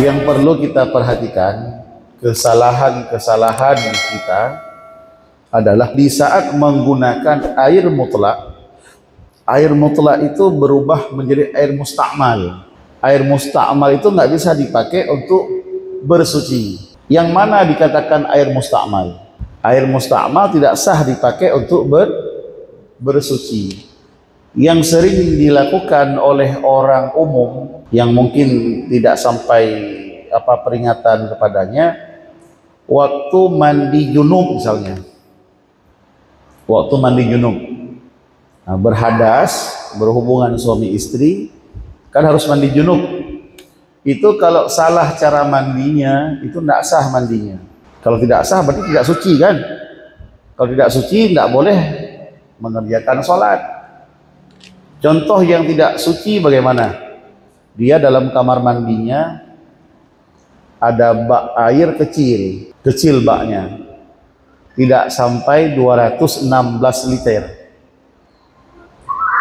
Yang perlu kita perhatikan, kesalahan-kesalahan kita adalah di saat menggunakan air mutlak. Air mutlak itu berubah menjadi air musta'mal. Air musta'mal itu nggak bisa dipakai untuk bersuci. Yang mana dikatakan air musta'mal? Air musta'mal tidak sah dipakai untuk bersuci. Yang sering dilakukan oleh orang umum yang mungkin tidak sampai peringatan kepadanya, waktu mandi junub misalnya. Waktu mandi junub, nah, berhadas, berhubungan suami istri, kan harus mandi junub. Itu kalau salah cara mandinya, itu tidak sah mandinya. Kalau tidak sah berarti tidak suci kan? Kalau tidak suci tidak boleh mengerjakan sholat. Contoh yang tidak suci bagaimana? Dia dalam kamar mandinya ada bak air kecil baknya, tidak sampai 216 liter.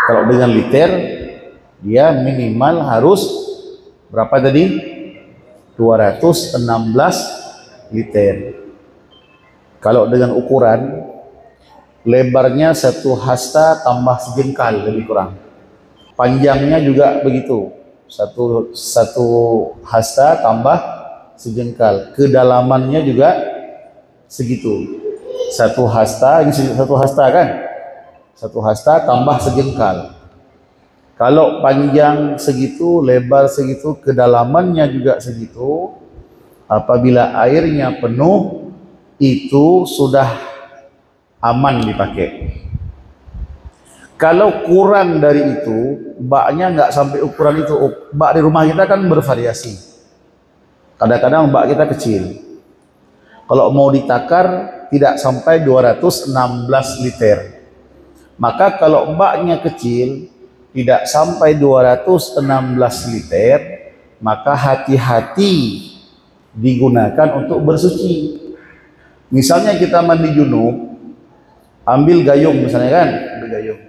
Kalau dengan liter, dia minimal harus berapa tadi? 216 liter. Kalau dengan ukuran, lebarnya 1 hasta tambah sejengkal lebih kurang. Panjangnya juga begitu, satu hasta tambah sejengkal. Kedalamannya juga segitu, 1 hasta, ini 1 hasta kan? 1 hasta tambah sejengkal. Kalau panjang segitu, lebar segitu, kedalamannya juga segitu, apabila airnya penuh, itu sudah aman dipakai. Kalau kurang dari itu, baknya nggak sampai ukuran itu. Bak di rumah kita kan bervariasi. Kadang-kadang bak kita kecil. Kalau mau ditakar, tidak sampai 216 liter. Maka kalau baknya kecil, tidak sampai 216 liter, maka hati-hati digunakan untuk bersuci. Misalnya kita mandi junub, ambil gayung misalnya kan, ambil gayung.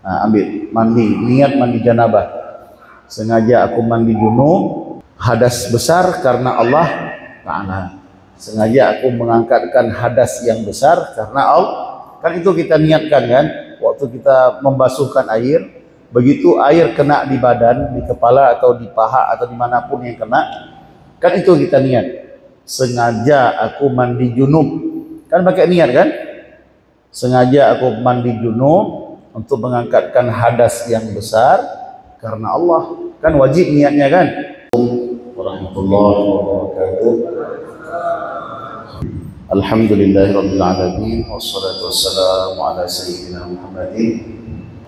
Nah, ambil mandi, niat mandi janabah. Sengaja aku mandi junub, hadas besar karena Allah Ta'ala. Sengaja aku mengangkatkan hadas yang besar karena Allah. Kan itu kita niatkan kan, waktu kita membasuhkan air, begitu air kena di badan, di kepala atau di paha atau dimanapun yang kena, kan itu kita niat. Sengaja aku mandi junub, kan pakai niat kan? Sengaja aku mandi junub untuk mengangkatkan hadas yang besar karena Allah, kan wajib niatnya kan? Warahmatullahi wabarakatuh. Alhamdulillahirabbil alamin, wassalatu wassalamu ala sayyidina Muhammadin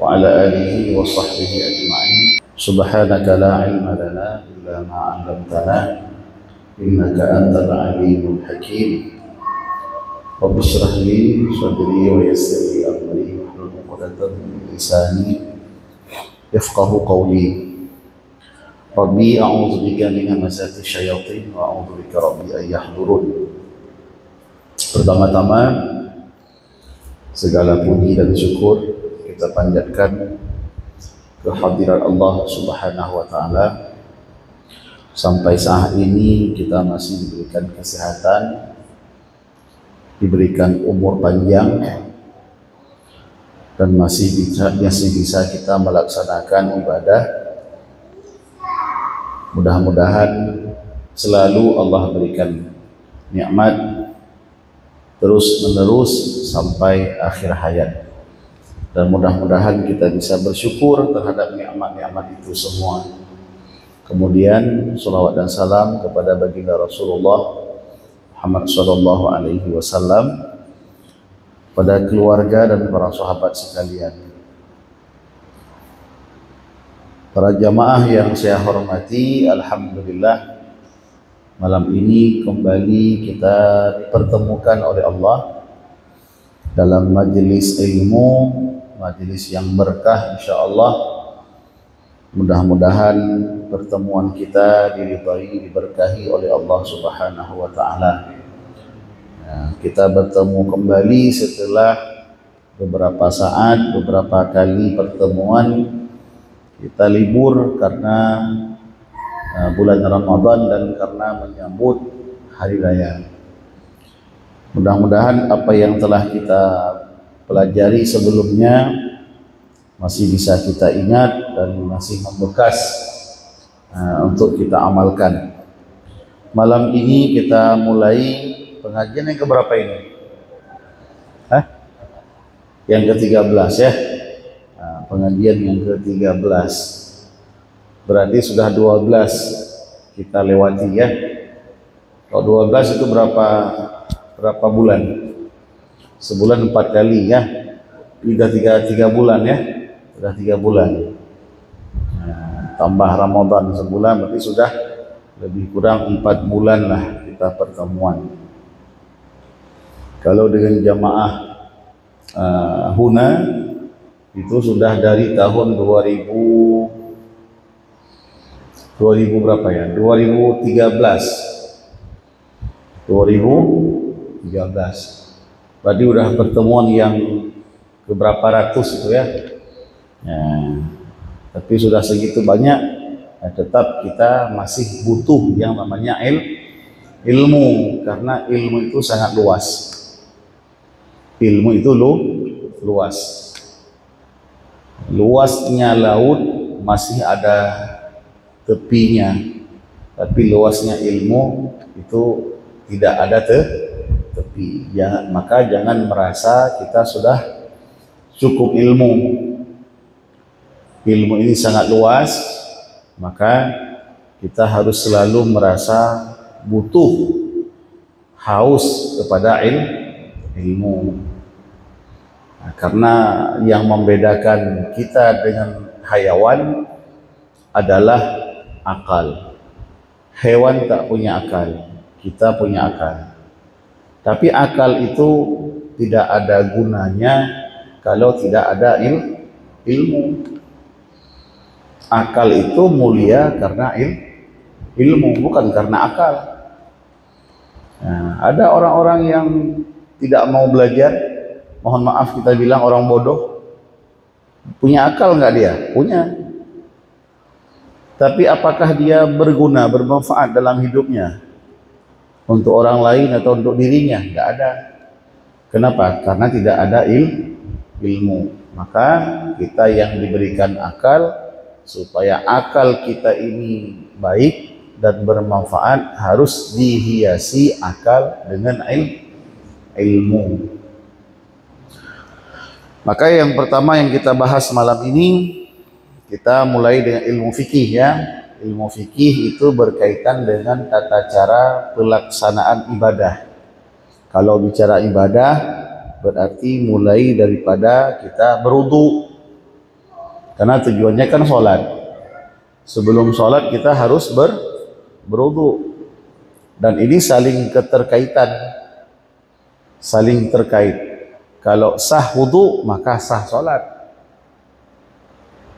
wa ala alihi wa sahbihi ajma'in. Subhanaka la ilma lana illa ma 'allamtana innaka antal alimul hakim. Rabbi shrah li sadri wa yassir li amri wahlul 'uqdatam min lisani yafqahu qawli. Rabbi a'udzu bika min hamazati syayatin wa a'udzu bika rabbi an yahdurun. Pertama-tama segala puji dan syukur kita panjatkan kehadirat Allah Subhanahu wa taala. Sampai saat ini kita masih diberikan kesehatan, diberikan umur panjang, dan masih bisa kita melaksanakan ibadah. Mudah-mudahan selalu Allah berikan nikmat terus menerus sampai akhir hayat, dan mudah-mudahan kita bisa bersyukur terhadap nikmat-nikmat itu semua. Kemudian salawat dan salam kepada baginda Rasulullah Muhammad sallallahu alaihi wasallam, pada keluarga dan para sahabat sekalian. Para jamaah yang saya hormati, alhamdulillah malam ini kembali kita dipertemukan oleh Allah dalam majelis ilmu, majelis yang berkah insyaallah. Mudah-mudahan pertemuan kita diridhai, diberkahi oleh Allah Subhanahu wa taala. Kita bertemu kembali setelah beberapa saat, beberapa kali pertemuan. Kita libur karena bulan Ramadan dan karena menyambut hari raya. Mudah-mudahan apa yang telah kita pelajari sebelumnya masih bisa kita ingat dan masih membekas untuk kita amalkan. Malam ini kita mulai pengajian yang keberapa ini? Yang ke-13 ya. Pengajian yang ke-13. Berarti sudah 12 kita lewati ya. Kalau 12 itu berapa bulan? Sebulan 4 kali ya. Tiga bulan ya. Sudah 3 bulan. Tambah Ramadan sebulan, berarti sudah lebih kurang 4 bulan lah kita pertemuan. Kalau dengan jamaah Huna itu sudah dari tahun 2000 berapa ya? 2013. Berarti udah pertemuan yang keberapa ratus itu ya. Tapi sudah segitu banyak, tetap kita masih butuh yang namanya ilmu, karena ilmu itu sangat luas. Ilmu itu luas. Luasnya laut masih ada tepinya, tapi luasnya ilmu itu tidak ada tepi. Maka jangan merasa kita sudah cukup ilmu. Ilmu ini sangat luas, maka kita harus selalu merasa butuh, haus kepada ilmu. Karena yang membedakan kita dengan hayawan adalah akal. Hewan tak punya akal, kita punya akal. Tapi akal itu tidak ada gunanya kalau tidak ada ilmu. Akal itu mulia karena ilmu, bukan karena akal. Ada orang-orang yang tidak mau belajar, mohon maaf kita bilang orang bodoh. Punya akal nggak dia? Punya. Tapi apakah dia berguna, bermanfaat dalam hidupnya? Untuk orang lain atau untuk dirinya? Nggak ada. Kenapa? Karena tidak ada ilmu. Maka kita yang diberikan akal, supaya akal kita ini baik dan bermanfaat, harus dihiasi akal dengan ilmu. Maka yang pertama yang kita bahas malam ini, kita mulai dengan ilmu fikih ya. Ilmu fikih itu berkaitan dengan tata cara pelaksanaan ibadah. Kalau bicara ibadah, berarti mulai daripada kita berwudu. Karena tujuannya kan sholat. Sebelum sholat kita harus berwudu. Dan ini saling keterkaitan. Saling terkait. Kalau sah wudu, maka sah sholat.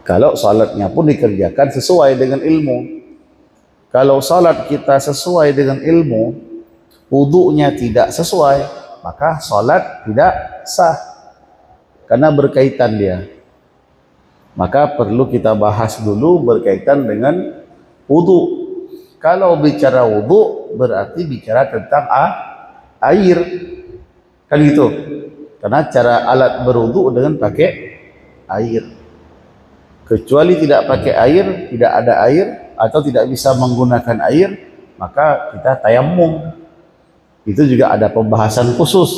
Kalau sholatnya pun dikerjakan sesuai dengan ilmu. Kalau sholat kita sesuai dengan ilmu, wudunya tidak sesuai, maka sholat tidak sah. Karena berkaitan dia. Maka perlu kita bahas dulu berkaitan dengan wudu. Kalau bicara wudu berarti bicara tentang air. Kan gitu. Karena cara alat berwudu dengan pakai air. Kecuali tidak pakai air, tidak ada air atau tidak bisa menggunakan air, maka kita tayammum. Itu juga ada pembahasan khusus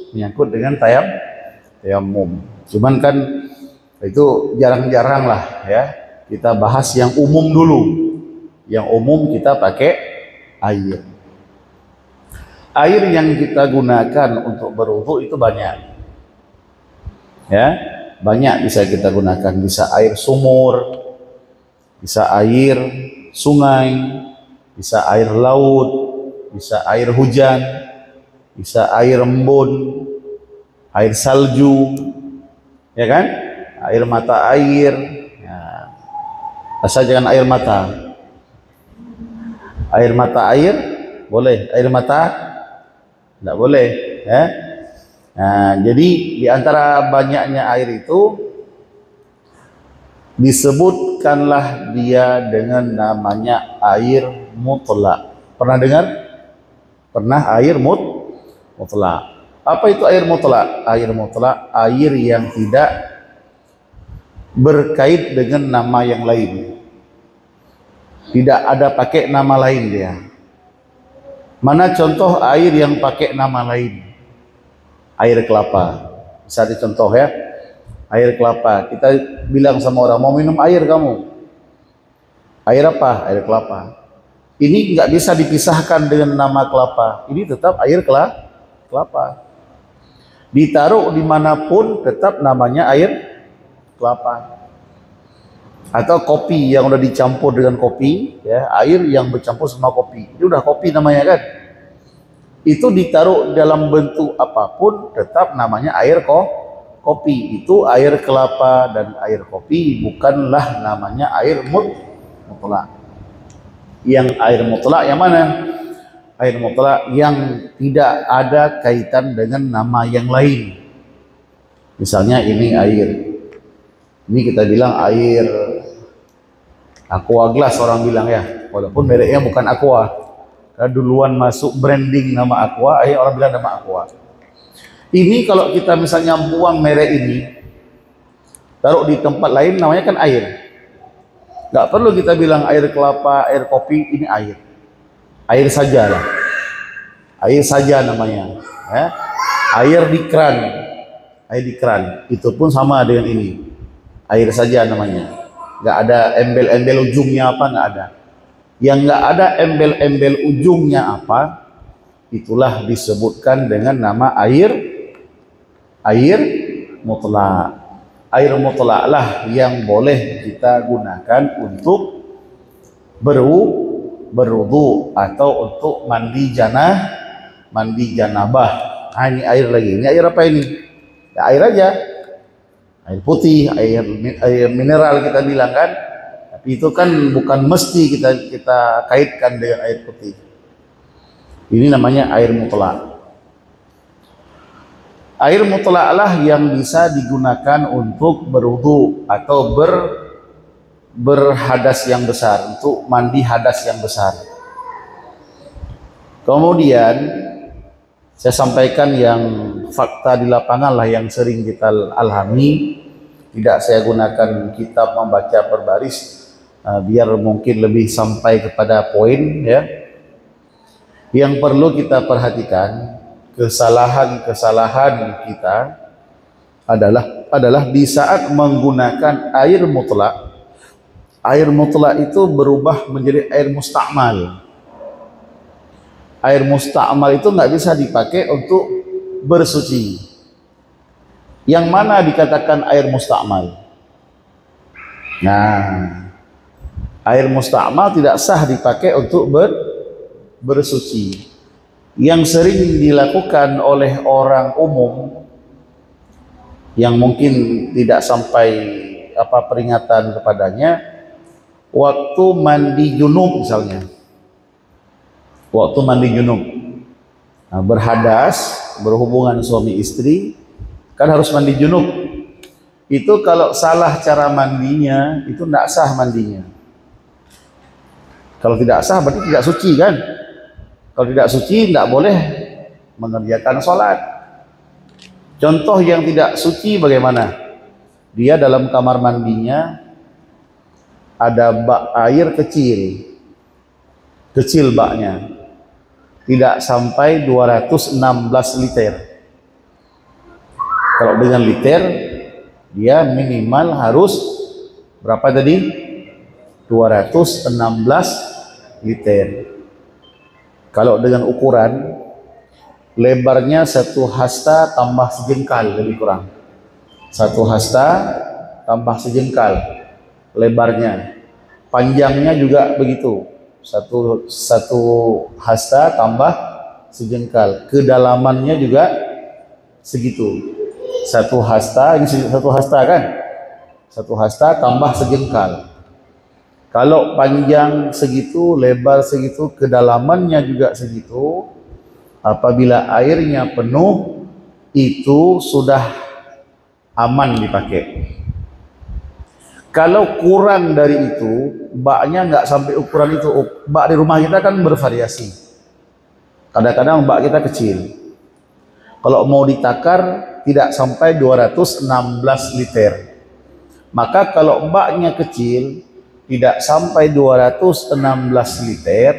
menyangkut dengan tayammum. Cuman kan itu jarang-jarang lah ya, kita bahas yang umum dulu. Yang umum kita pakai air. Air yang kita gunakan untuk berwudu itu banyak ya, banyak bisa kita gunakan. Bisa air sumur, bisa air sungai, bisa air laut, bisa air hujan, bisa air embun, air salju, ya kan? Air mata air, ya. Asal jangan air mata. Air mata air boleh, air mata tidak boleh, ya. Nah, jadi di antara banyaknya air itu disebut sebutkanlah dia dengan namanya air mutlak. Pernah dengar? Pernah air mutlak. Apa itu air mutlak? Air mutlak, air yang tidak berkait dengan nama yang lain. Tidak ada pakai nama lain dia. Mana contoh air yang pakai nama lain? Air kelapa. Bisa dicontoh ya. Air kelapa. Kita bilang sama orang, mau minum air kamu? Air apa? Air kelapa. Ini nggak bisa dipisahkan dengan nama kelapa. Ini tetap air kelapa. Ditaruh dimanapun tetap namanya air kelapa. Atau kopi yang udah dicampur dengan kopi, ya, air yang bercampur sama kopi. Ini udah kopi namanya kan? Itu ditaruh dalam bentuk apapun tetap namanya air kopi. Itu air kelapa dan air kopi, bukanlah namanya air mutlak. Yang air mutlak yang mana? Air mutlak yang tidak ada kaitan dengan nama yang lain. Misalnya ini air. Ini kita bilang air Aqua Glass, orang bilang ya, walaupun mereknya bukan Aqua. Karena duluan masuk branding nama Aqua, orang bilang nama Aqua. Ini kalau kita misalnya buang merek ini, taruh di tempat lain, namanya kan air. Nggak perlu kita bilang air kelapa, air kopi, ini air. Air saja lah. Air saja namanya. Ya. Air di keran. Air di keran. Itu pun sama dengan ini. Air saja namanya. Nggak ada embel-embel ujungnya apa, nggak ada. Yang nggak ada embel-embel ujungnya apa, itulah disebutkan dengan nama air mutlak. Air mutlak lah yang boleh kita gunakan untuk berwudu atau untuk mandi janabah. Nah, ini air lagi. Ini air apa ini? Ya, air aja. Air putih, air mineral kita bilang kan. Tapi itu kan bukan mesti kita kaitkan dengan air putih. Ini namanya air mutlak. Air mutlak lah yang bisa digunakan untuk berwudu atau berhadas yang besar, untuk mandi hadas yang besar. Kemudian saya sampaikan yang fakta di lapangan lah yang sering kita alami. Tidak saya gunakan kitab membaca per baris, biar mungkin lebih sampai kepada poin ya. Yang perlu kita perhatikan, kesalahan kita adalah di saat menggunakan air mutlak. Air mutlak itu berubah menjadi air musta'mal. Air musta'mal itu nggak bisa dipakai untuk bersuci. Yang mana dikatakan air musta'mal? Nah, air musta'mal tidak sah dipakai untuk bersuci. Yang sering dilakukan oleh orang umum yang mungkin tidak sampai peringatan kepadanya, waktu mandi junub misalnya. Waktu mandi junub, nah, berhadas, berhubungan suami istri, kan harus mandi junub. Itu kalau salah cara mandinya, itu tidak sah mandinya. Kalau tidak sah berarti tidak suci kan? Kalau tidak suci tidak boleh mengerjakan sholat. Contoh yang tidak suci bagaimana? Dia dalam kamar mandinya ada bak air kecil baknya, tidak sampai 216 liter. Kalau dengan liter, dia minimal harus berapa tadi? 216 liter. Kalau dengan ukuran, lebarnya 1 hasta tambah sejengkal, lebih kurang. 1 hasta tambah sejengkal lebarnya. Panjangnya juga begitu. Satu hasta tambah sejengkal. Kedalamannya juga segitu. 1 hasta, ini 1 hasta kan? 1 hasta tambah sejengkal. Kalau panjang segitu, lebar segitu, kedalamannya juga segitu, apabila airnya penuh, itu sudah aman dipakai. Kalau kurang dari itu, baknya nggak sampai ukuran itu. Bak di rumah kita kan bervariasi. Kadang-kadang bak kita kecil. Kalau mau ditakar tidak sampai 216 liter. Maka kalau baknya kecil tidak sampai 216 liter,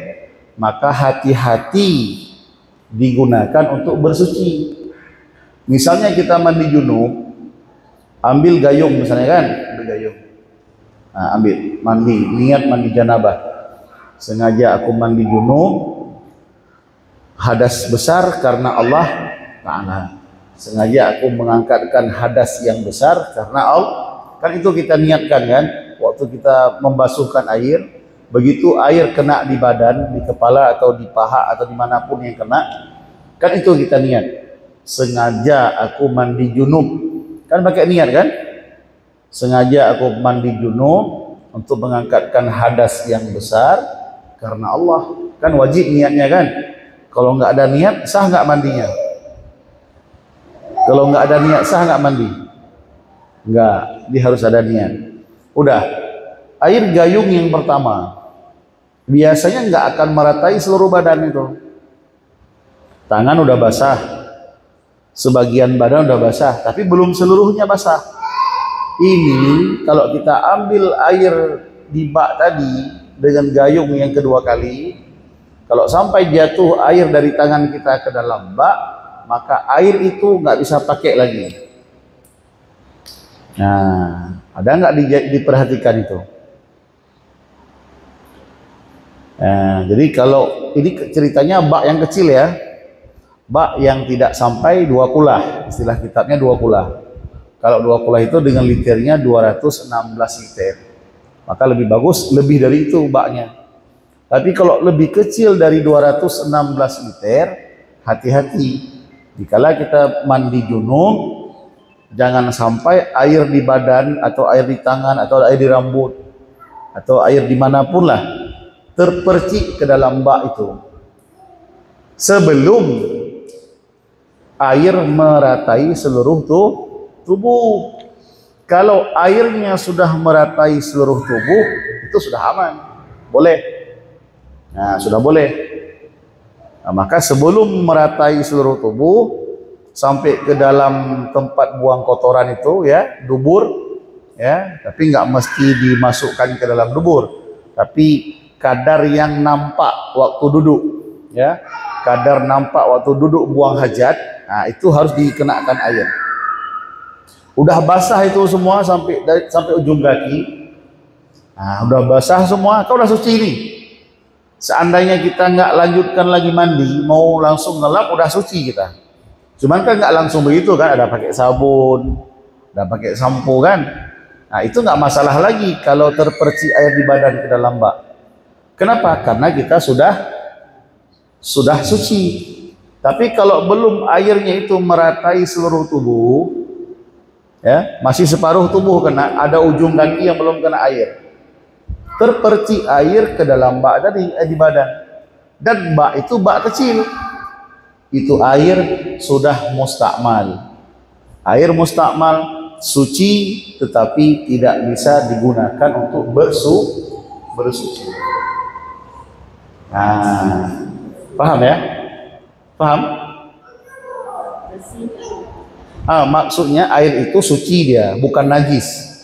maka hati-hati digunakan untuk bersuci. Misalnya kita mandi junub, ambil gayung misalnya kan, ambil gayung. Nah, ambil mandi, niat mandi janabah. Sengaja aku mandi junub, hadas besar karena Allah Ta'ala. Sengaja aku mengangkatkan hadas yang besar karena Allah. Kan itu kita niatkan kan, waktu kita membasuhkan air, begitu air kena di badan, di kepala atau di paha atau dimanapun yang kena, kan itu kita niat. Sengaja aku mandi junub, kan pakai niat kan? Sengaja aku mandi junub untuk mengangkatkan hadas yang besar karena Allah. Kan wajib niatnya kan? Kalau nggak ada niat, sah nggak mandinya? Kalau nggak ada niat, sah nggak mandi? Nggak, dia harus ada niat. Udah, air gayung yang pertama biasanya nggak akan meratai seluruh badan itu. Tangan udah basah, sebagian badan udah basah, tapi belum seluruhnya basah. Ini kalau kita ambil air di bak tadi dengan gayung yang kedua kali, kalau sampai jatuh air dari tangan kita ke dalam bak, maka air itu nggak bisa pakai lagi. Nah, ada nggak diperhatikan itu? Nah, jadi kalau ini ceritanya bak yang kecil ya, bak yang tidak sampai 2 kulah, istilah kitabnya 2 kulah. Kalau 2 kulah itu dengan liternya 216 liter, maka lebih bagus lebih dari itu baknya. Tapi kalau lebih kecil dari 216 liter, hati-hati. Dikala kita mandi junub, jangan sampai air di badan atau air di tangan atau air di rambut atau air dimanapun lah terpercik ke dalam bak itu sebelum air meratai seluruh tubuh. Kalau airnya sudah meratai seluruh tubuh, itu sudah aman, boleh. Nah, sudah boleh. Nah, maka sebelum meratai seluruh tubuh sampai ke dalam tempat buang kotoran itu ya, dubur ya, tapi nggak mesti dimasukkan ke dalam dubur, tapi kadar yang nampak waktu duduk ya, kadar nampak waktu duduk buang hajat, nah itu harus dikenakan air. Udah basah itu semua sampai ujung kaki. Nah, udah basah semua, kau udah suci nih. Seandainya kita nggak lanjutkan lagi mandi, mau langsung ngelap, udah suci kita. Cuman kan nggak langsung begitu kan, ada pakai sabun, ada pakai sampo kan. Nah, itu nggak masalah lagi kalau terpercik air di badan ke dalam bak. Kenapa? Karena kita sudah suci. Tapi kalau belum airnya itu meratai seluruh tubuh, ya, masih separuh tubuh kena, ada ujung kaki yang belum kena air, terpercik air ke dalam bak tadi di badan, dan bak itu bak kecil, itu air sudah mustakmal. Air mustakmal suci tetapi tidak bisa digunakan untuk bersuci. Nah, paham ya? Paham? Maksudnya air itu suci, dia bukan najis.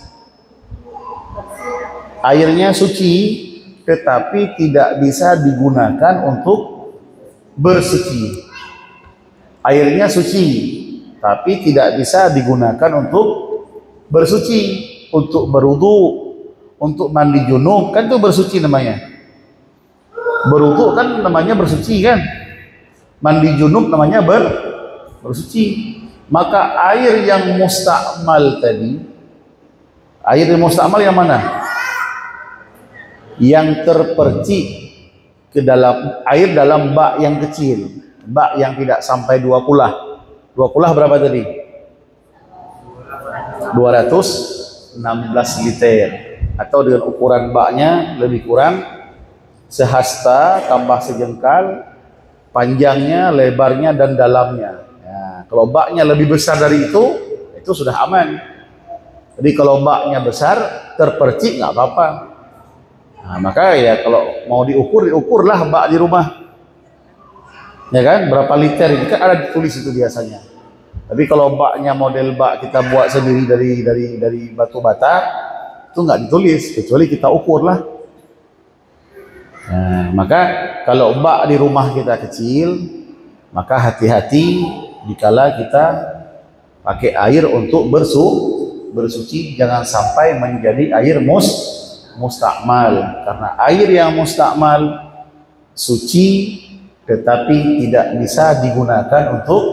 Airnya suci tetapi tidak bisa digunakan untuk bersuci. Airnya suci tapi tidak bisa digunakan untuk bersuci, untuk berwudu, untuk mandi junub, kan itu bersuci namanya. Berwudu kan namanya bersuci kan, mandi junub namanya bersuci. Maka air yang mustakmal tadi, air yang mustakmal yang mana? Yang terpercik ke dalam air dalam bak yang kecil, bak yang tidak sampai 2 kulah. 2 kulah berapa tadi? 216 liter, atau dengan ukuran baknya lebih kurang sehasta tambah sejengkal, panjangnya, lebarnya dan dalamnya. Ya, kalau baknya lebih besar dari itu sudah aman. Jadi kalau baknya besar, terpercik nggak apa-apa. Nah, maka ya kalau mau diukurlah bak di rumah. Ya kan, berapa liter ini kan ada ditulis itu biasanya. Tapi kalau baknya model bak kita buat sendiri dari batu bata, itu nggak ditulis, kecuali kita ukur lah. Nah, maka kalau bak di rumah kita kecil, maka hati-hati dikala kita pakai air untuk bersuci, jangan sampai menjadi air mustakmal. Karena air yang mustakmal suci tetapi tidak bisa digunakan untuk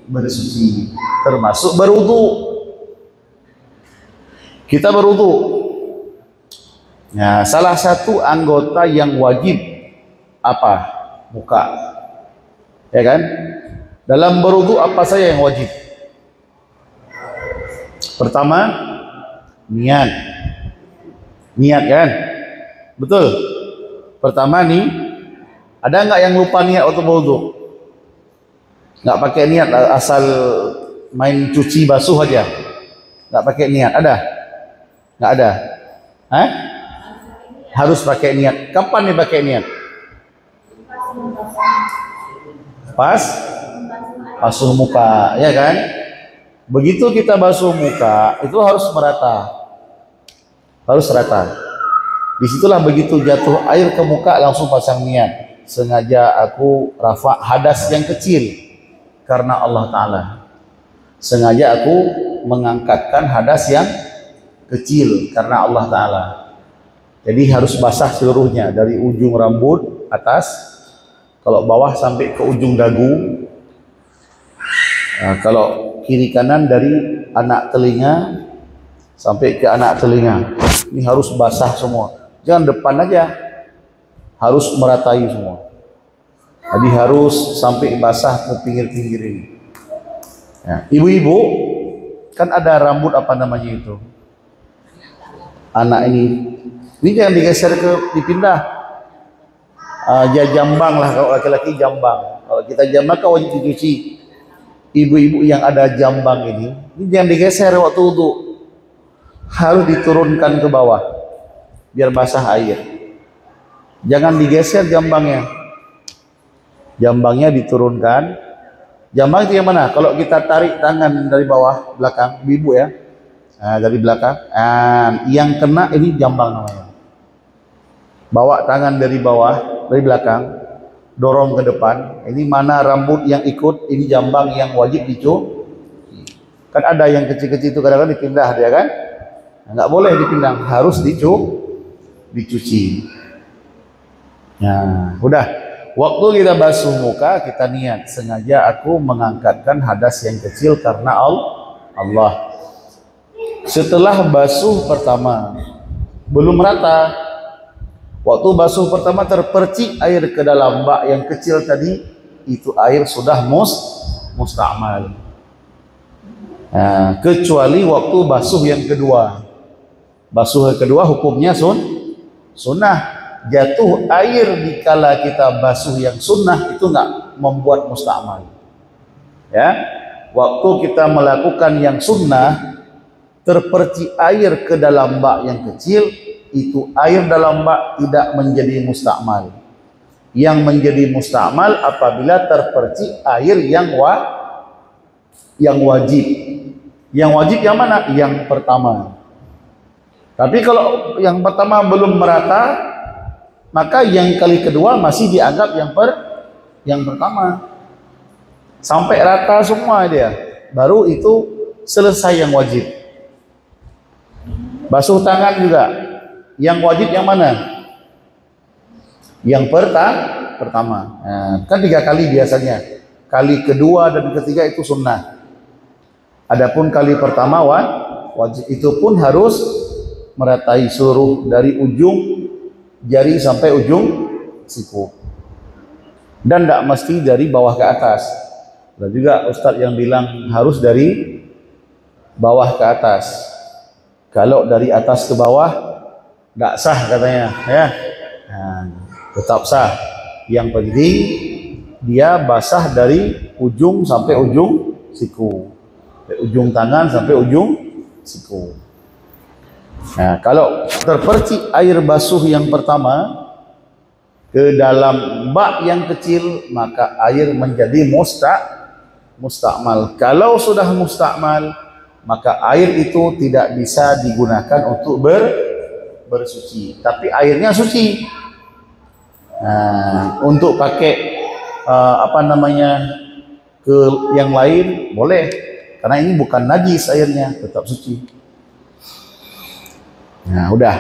bersuci, termasuk berwudu. Kita berwudu. Nah, salah satu anggota yang wajib apa? Muka. Ya kan? Dalam berwudu apa saja yang wajib? Pertama, niat. Niat kan? Betul. Pertama nih, ada nggak yang lupa niat waktu berwudu? Nggak pakai niat, asal main cuci basuh aja, nggak pakai niat, ada? Nggak ada? Hah? Harus pakai niat. Kapan nih pakai niat? Pas basuh muka, ya kan? Begitu kita basuh muka, itu harus merata, harus rata. Disitulah begitu jatuh air ke muka langsung pasang niat. Sengaja aku rafa hadas yang kecil karena Allah Ta'ala. Sengaja aku mengangkatkan hadas yang kecil karena Allah Ta'ala. Jadi harus basah seluruhnya, dari ujung rambut atas, kalau bawah sampai ke ujung dagu. Nah, kalau kiri kanan dari anak telinga sampai ke anak telinga. Ini harus basah semua. Jangan depan aja, harus meratai semua. Jadi harus sampai basah ke pinggir-pinggir ini. Ya. Ibu-ibu kan ada rambut apa namanya itu? Anak ini jangan digeser dipindah. Jambang lah, kalau laki-laki jambang. Kalau kita jambang kan wajib dicuci. Ibu-ibu yang ada jambang ini jangan digeser waktu wudu. Harus diturunkan ke bawah biar basah air. Jangan digeser jambangnya. Jambangnya diturunkan. Jambang itu yang mana? Kalau kita tarik tangan dari bawah belakang, ibu ya. Nah, dari belakang. Yang kena ini jambang namanya. Bawa tangan dari bawah, dari belakang, dorong ke depan. Ini mana rambut yang ikut, ini jambang yang wajib dicuci. Kan ada yang kecil-kecil itu kadang-kadang dipindah dia kan? Nggak boleh dipindah, harus dicuci. Nah, udah. Waktu kita basuh muka, kita niat sengaja aku mengangkatkan hadas yang kecil karena Allah. Setelah basuh pertama, belum rata. Waktu basuh pertama terpercik air ke dalam bak yang kecil tadi, itu air sudah mustakmal. Nah, kecuali waktu basuh yang kedua. Basuh yang kedua hukumnya sunnah. Jatuh air dikala kita basuh yang sunnah itu nggak membuat mustakmal. Ya, waktu kita melakukan yang sunnah, terpercik air ke dalam bak yang kecil, itu air dalam bak tidak menjadi mustakmal. Yang menjadi mustakmal apabila terpercik air yang wajib. Yang wajib yang mana? Yang pertama. Tapi kalau yang pertama belum merata, maka yang kali kedua masih dianggap yang pertama. Sampai rata semua dia, baru itu selesai yang wajib. Basuh tangan juga. Yang wajib yang mana? Yang pertama. Nah, kan 3 kali biasanya. Kali kedua dan ketiga itu sunnah. Adapun kali pertama wajib, itu pun harus meratai seluruh dari ujung jari sampai ujung siku. Dan tidak mesti dari bawah ke atas. Dan juga Ustadz yang bilang harus dari bawah ke atas. Kalau dari atas ke bawah tidak sah katanya, ya. Nah, tetap sah. Yang penting dia basah dari ujung sampai ujung siku, dari ujung tangan sampai ujung siku. Nah, kalau terpercik air basuh yang pertama ke dalam bak yang kecil, maka air menjadi mustakmal. Kalau sudah mustakmal, maka air itu tidak bisa digunakan untuk bersuci. Tapi airnya suci. Nah, untuk pakai ke yang lain boleh, karena ini bukan najis, airnya tetap suci. Nah, udah.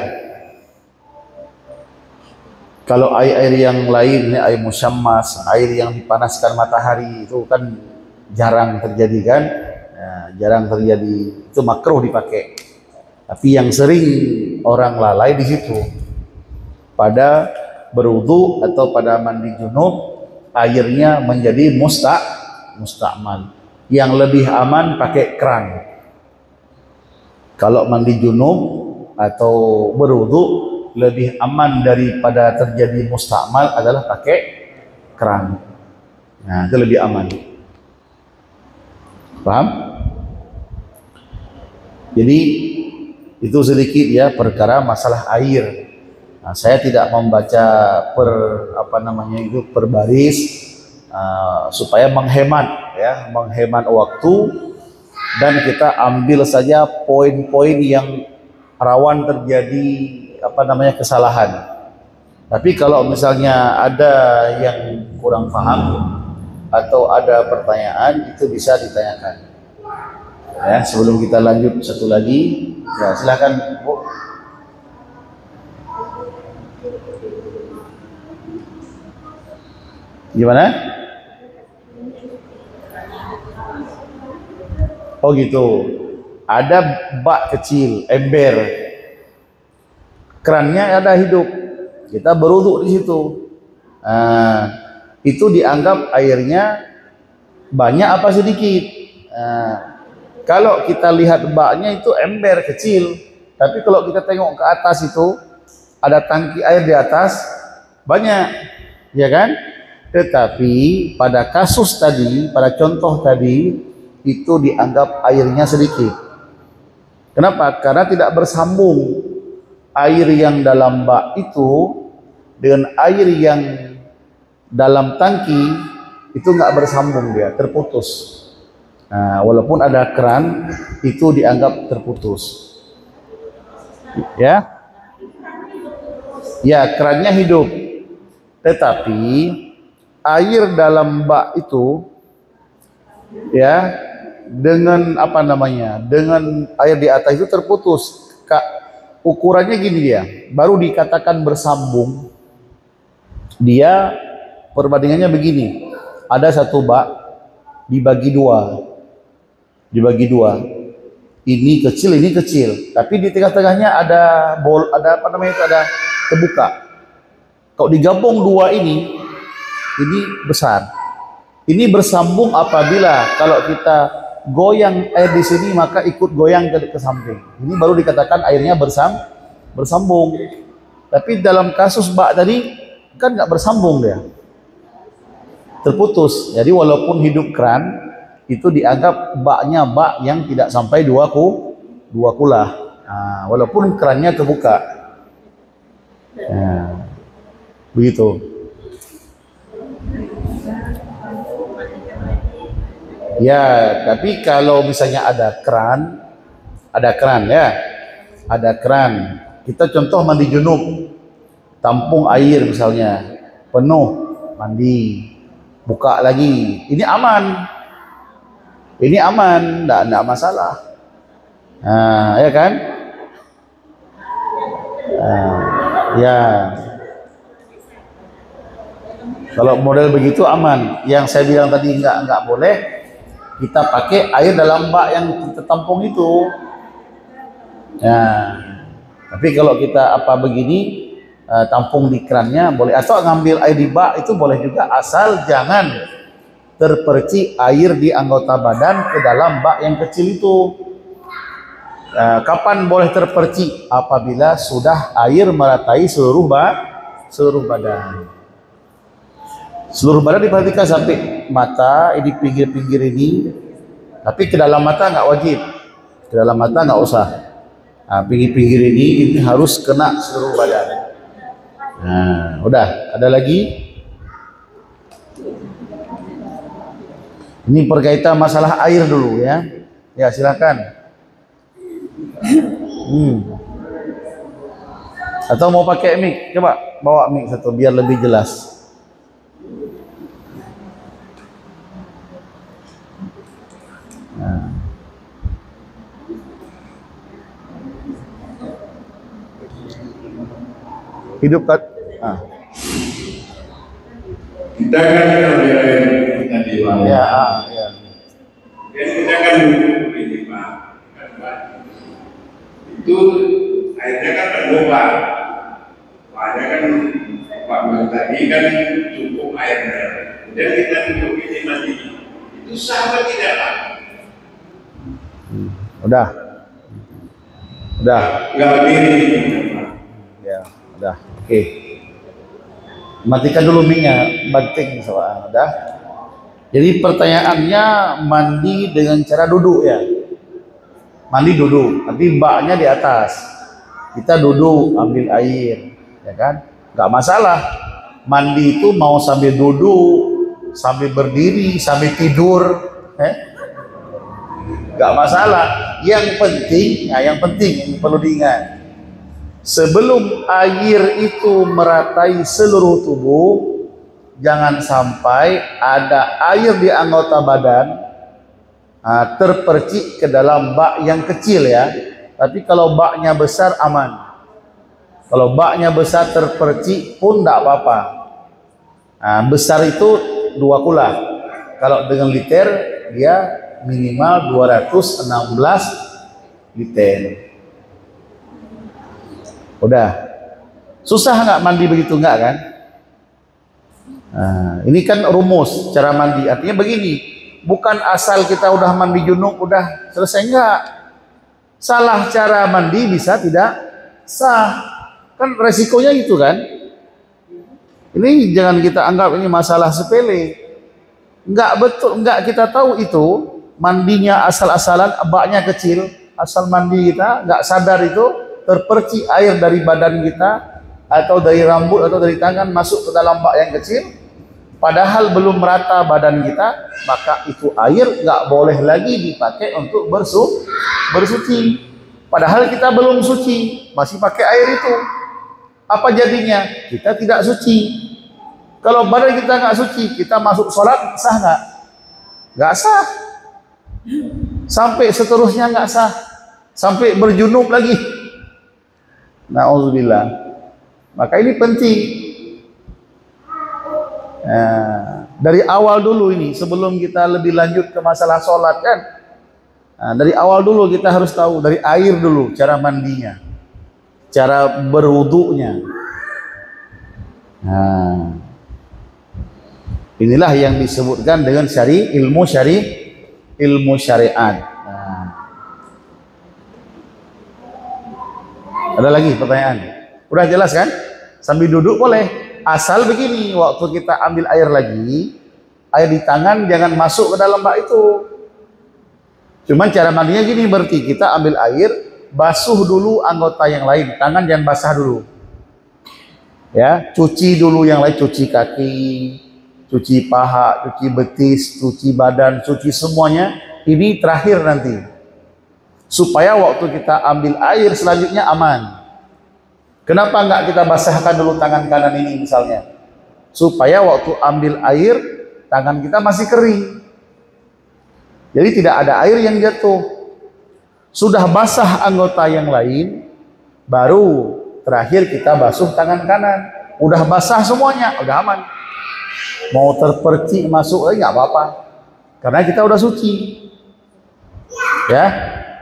Kalau air yang lain, ini air musyammas, air yang dipanaskan matahari, itu kan jarang terjadi kan? Nah, jarang terjadi, itu makruh dipakai. Tapi yang sering orang lalai di situ, pada berwudu atau pada mandi junub, airnya menjadi mustakmal. Yang lebih aman pakai keran. Kalau mandi junub atau berwudu, lebih aman daripada terjadi mustakmal adalah pakai keran. Nah, itu lebih aman. Paham? Jadi itu sedikit ya perkara masalah air. Nah, saya tidak membaca per baris supaya menghemat waktu, dan kita ambil saja poin-poin yang rawan terjadi kesalahan. Tapi kalau misalnya ada yang kurang paham atau ada pertanyaan, itu bisa ditanyakan. Ya, sebelum kita lanjut satu lagi, ya silakan Bu. Gimana? Oh gitu. Ada bak kecil, ember. Kerannya ada hidup, kita berwudu di situ. Itu dianggap airnya banyak apa sedikit. Kalau kita lihat baknya itu ember kecil, tapi kalau kita tengok ke atas itu ada tangki air di atas banyak, ya kan? Tetapi pada kasus tadi, pada contoh tadi, itu dianggap airnya sedikit. Kenapa? Karena tidak bersambung. Air yang dalam bak itu dengan air yang dalam tangki itu nggak bersambung, dia terputus. Nah, walaupun ada keran, itu dianggap terputus. Ya, kerannya hidup, tetapi air dalam bak itu ya dengan dengan air di atas itu terputus. Ukurannya gini, dia baru dikatakan bersambung. Dia perbandingannya begini, ada satu bak dibagi dua, ini kecil, tapi di tengah-tengahnya ada ada terbuka. Kalau digabung dua ini besar. Ini bersambung apabila kalau kita goyang air di sini, maka ikut goyang ke samping. Ini baru dikatakan airnya bersambung. Tapi dalam kasus bak tadi kan nggak bersambung, dia terputus. Jadi walaupun hidup keran, itu dianggap baknya bak yang tidak sampai dua kulah. Walaupun kerannya terbuka. Begitu. Ya, tapi kalau misalnya ada keran, kita contoh mandi junub, tampung air misalnya penuh, mandi, buka lagi, ini aman, enggak masalah. Ya kan? Ya. Kalau model begitu aman. Yang saya bilang tadi enggak boleh. Kita pakai air dalam bak yang kita tampung itu. Ya. Tapi kalau kita begini, tampung di kerannya boleh, atau ngambil air di bak itu boleh juga, asal jangan terpercik air di anggota badan ke dalam bak yang kecil itu. Kapan boleh terpercik? Apabila sudah air meratai seluruh badan. Seluruh badan diperhatikan sampai mata, ini pinggir-pinggir ini. Tapi ke dalam mata nggak wajib. Ke dalam mata nggak usah. Nah, pinggir-pinggir ini harus kena seluruh badan. Nah, udah, ada lagi? Ini berkaitan masalah air dulu ya. Ya, silakan. Atau mau pakai mic? Coba bawa mic satu biar lebih jelas. Nah. Hidup kan? Kita kan ambil air tadi Pak. Ya, ya. Dan kita kan duduk ini Pak. Itu airnya kan berlubang. Makanya kan Pak Bang tadi kan cukup airnya. Dan kita duduk ini mati. Itu sah atau tidak Pak? Udah. Nggak berdiri Pak. Ya, udah. Oke. Matikan dulu mic-nya, banting soalnya. Udah. Jadi pertanyaannya mandi dengan cara duduk ya. Mandi duduk, tapi baknya di atas. Kita duduk ambil air, ya kan? Nggak masalah. Mandi itu mau sambil duduk, sambil berdiri, sambil tidur, nggak masalah. Yang penting yang perlu diingat, sebelum air itu meratai seluruh tubuh, jangan sampai ada air di anggota badan terpercik ke dalam bak yang kecil ya. Tapi kalau baknya besar aman. Kalau baknya besar terpercik pun tidak apa-apa. Besar itu 2 kulah. Kalau dengan liter dia minimal 216 liter. Udah. Susah nggak mandi begitu nggak kan? Ini kan rumus cara mandi. Artinya begini, bukan asal kita udah mandi junub udah selesai, enggak. Salah cara mandi bisa tidak sah. Kan resikonya itu kan. Ini jangan kita anggap ini masalah sepele. Enggak betul, enggak kita tahu itu mandinya asal-asalan, baknya kecil, asal mandi kita enggak sadar itu terpercik air dari badan kita atau dari rambut atau dari tangan masuk ke dalam bak yang kecil, padahal belum merata badan kita, maka itu air nggak boleh lagi dipakai untuk bersuci. Padahal kita belum suci, masih pakai air itu. Apa jadinya? Kita tidak suci. Kalau badan kita nggak suci, kita masuk sholat sah nggak? Nggak sah. Sampai seterusnya nggak sah. Sampai berjunub lagi. Na'udzubillah. Maka ini penting. Dari awal dulu ini, sebelum kita lebih lanjut ke masalah sholat kan, dari awal dulu kita harus tahu, dari air dulu cara mandinya, cara berwudunya. Inilah yang disebutkan dengan ilmu syariat. Ada lagi pertanyaan? Udah jelas kan? Sambil duduk boleh. Asal begini, waktu kita ambil air lagi, air di tangan jangan masuk ke dalam bak itu. Cuman cara mandinya gini, berarti kita ambil air, basuh dulu anggota yang lain, tangan jangan basah dulu. Ya, cuci dulu yang lain, cuci kaki, cuci paha, cuci betis, cuci badan, cuci semuanya. Ini terakhir nanti. Supaya waktu kita ambil air selanjutnya aman. Kenapa enggak kita basahkan dulu tangan kanan ini misalnya? Supaya waktu ambil air, tangan kita masih kering. Jadi tidak ada air yang jatuh. Sudah basah anggota yang lain, baru terakhir kita basuh tangan kanan. Udah basah semuanya, udah aman. Mau terpercik masuk, enggak apa-apa. Karena kita udah suci. Ya,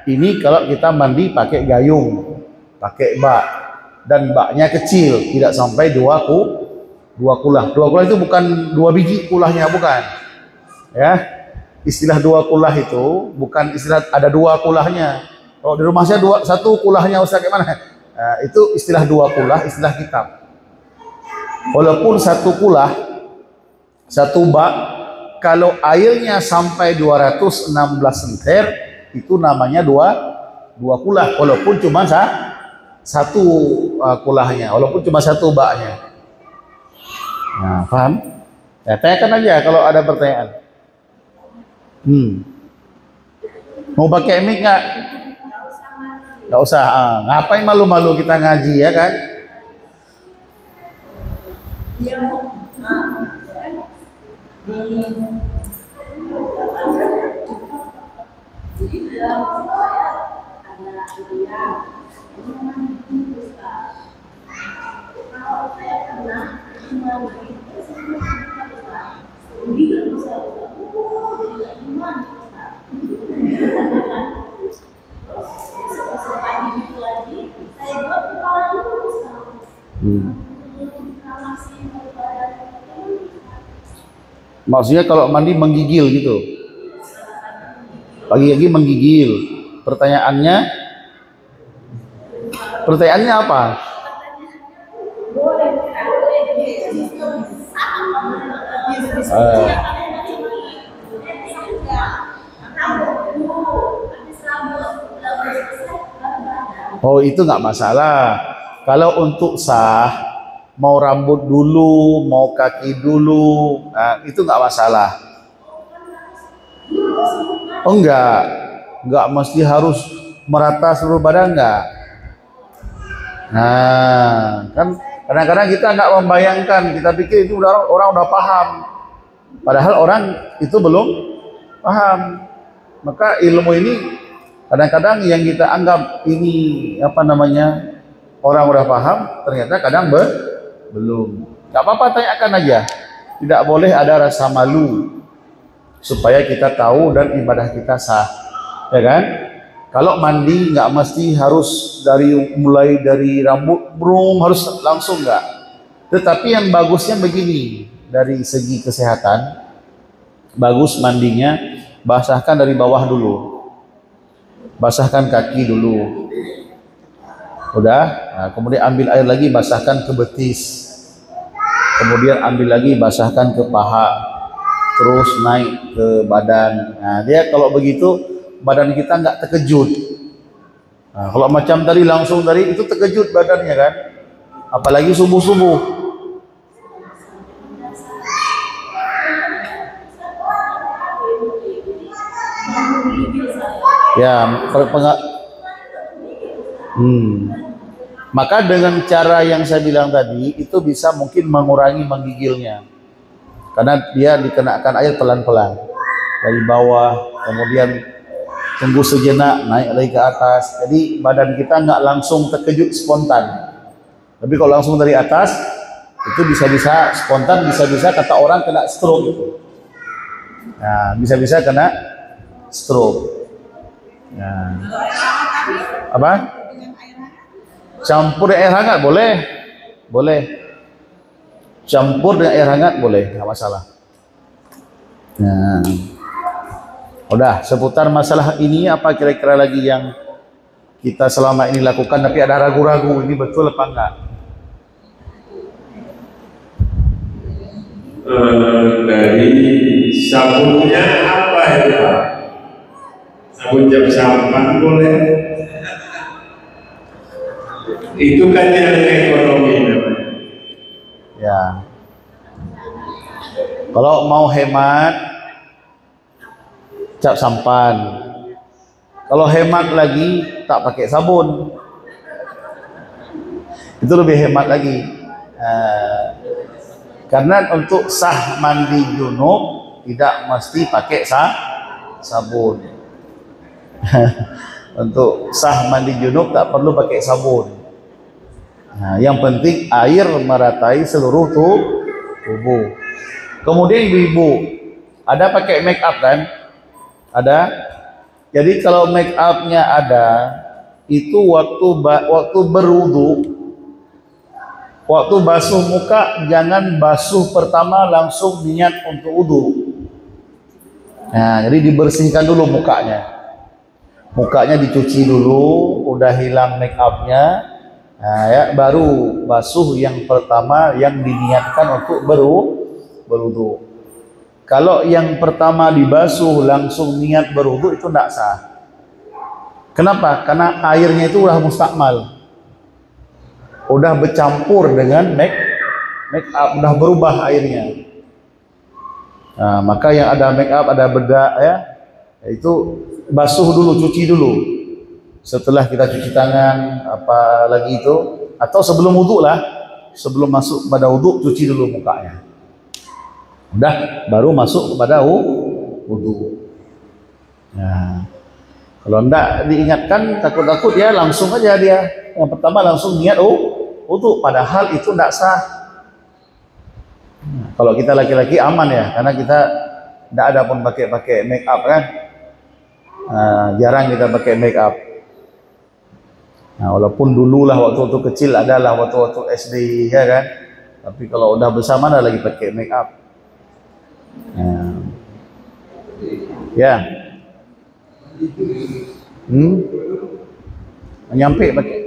ini kalau kita mandi pakai gayung, pakai bak. Dan baknya kecil, tidak sampai 2 kulah. 2 kulah itu bukan 2 biji kulahnya, bukan. Ya, istilah 2 kulah itu bukan istilah ada 2 kulahnya. Kalau di rumah saya 1 kulahnya Ustaz kayak mana? Itu istilah 2 kulah, istilah kitab. Walaupun 1 kulah, 1 bak, kalau airnya sampai 216 liter, itu namanya 2 2 kulah, walaupun cuma satu kulahnya, walaupun cuma 1 baknya. Nah, paham? Ya, tanyakan aja kalau ada pertanyaan. Mau pakai mic nggak? Nggak usah. Ngapain malu-malu kita ngaji ya kan? Maksudnya kalau mandi menggigil gitu, pagi-pagi menggigil. Pertanyaannya apa? Oh, itu nggak masalah. Kalau untuk sah, mau rambut dulu, mau kaki dulu, itu nggak masalah. Oh enggak mesti harus merata seluruh badan, enggak. Nah, kan kadang-kadang kita nggak membayangkan, kita pikir itu orang udah paham, padahal orang itu belum paham. Maka ilmu ini kadang-kadang yang kita anggap ini orang udah paham, ternyata kadang belum. Gak apa-apa, tanyakan aja. Tidak boleh ada rasa malu, supaya kita tahu dan ibadah kita sah, ya kan? Kalau mandi nggak mesti harus mulai dari rambut harus langsung, nggak. Tetapi yang bagusnya begini, dari segi kesehatan, bagus mandinya basahkan dari bawah dulu, basahkan kaki dulu. Udah, nah, kemudian ambil air lagi, basahkan ke betis, kemudian ambil lagi, basahkan ke paha, terus naik ke badan. Nah, dia kalau begitu badan kita nggak terkejut. Nah, kalau macam tadi langsung itu terkejut badannya kan, apalagi subuh-subuh. Ya, maka dengan cara yang saya bilang tadi itu bisa mungkin mengurangi menggigilnya, karena dia dikenakan air pelan-pelan dari bawah, kemudian tunggu sejenak naik lagi ke atas. Jadi badan kita nggak langsung terkejut spontan. Tapi kalau langsung dari atas itu bisa-bisa spontan, bisa-bisa kata orang kena stroke itu. Nah, bisa-bisa kena stroke. Nah, apa? Campur dengan air hangat boleh. Campur dengan air hangat boleh, nggak masalah. Nah, udah seputar masalah ini, apa kira-kira lagi yang kita selama ini lakukan tapi ada ragu-ragu ini betul apa enggak? Dari sabunnya apa ya? Sabun jam sampan boleh. Itu kan yang ekonomi namanya. Ya. Kalau mau hemat, cap sampan. Kalau hemat lagi, tak pakai sabun. Itu lebih hemat lagi. Karena untuk sah mandi junub tidak mesti pakai sabun. Untuk sah mandi junub tak perlu pakai sabun. Nah, yang penting air meratai seluruh tubuh. Kemudian ibu-ibu ada pakai make up kan? Ada. Jadi kalau make upnya ada, itu waktu berwudu, waktu basuh muka jangan basuh pertama langsung niat untuk wudu. Nah, jadi dibersihkan dulu mukanya. Mukanya dicuci dulu, udah hilang make upnya, nah, ya, baru basuh yang pertama yang diniatkan untuk berwudu. Kalau yang pertama dibasuh langsung niat berwudu itu tidak sah. Kenapa? Karena airnya itu udah mustakmal, udah bercampur dengan make up, udah berubah airnya. Nah, maka yang ada make up, ada bedak ya, itu basuh dulu, cuci dulu. Setelah kita cuci tangan, apa lagi itu, atau sebelum wudhu lah, sebelum masuk pada wudhu, cuci dulu mukanya. Udah, baru masuk kepada wudhu. Nah, kalau enggak diingatkan, takut-takut ya langsung aja dia. Yang pertama langsung niat wudhu, padahal itu enggak sah. Nah, kalau kita laki-laki aman ya, karena kita enggak ada pun pakai make up kan. Nah, jarang kita pakai make up. Nah, walaupun dulu lah waktu kecil adalah waktu SD ya kan. Tapi kalau udah besar mana lagi pakai make up. Nah. Ya. Nyampe pakai.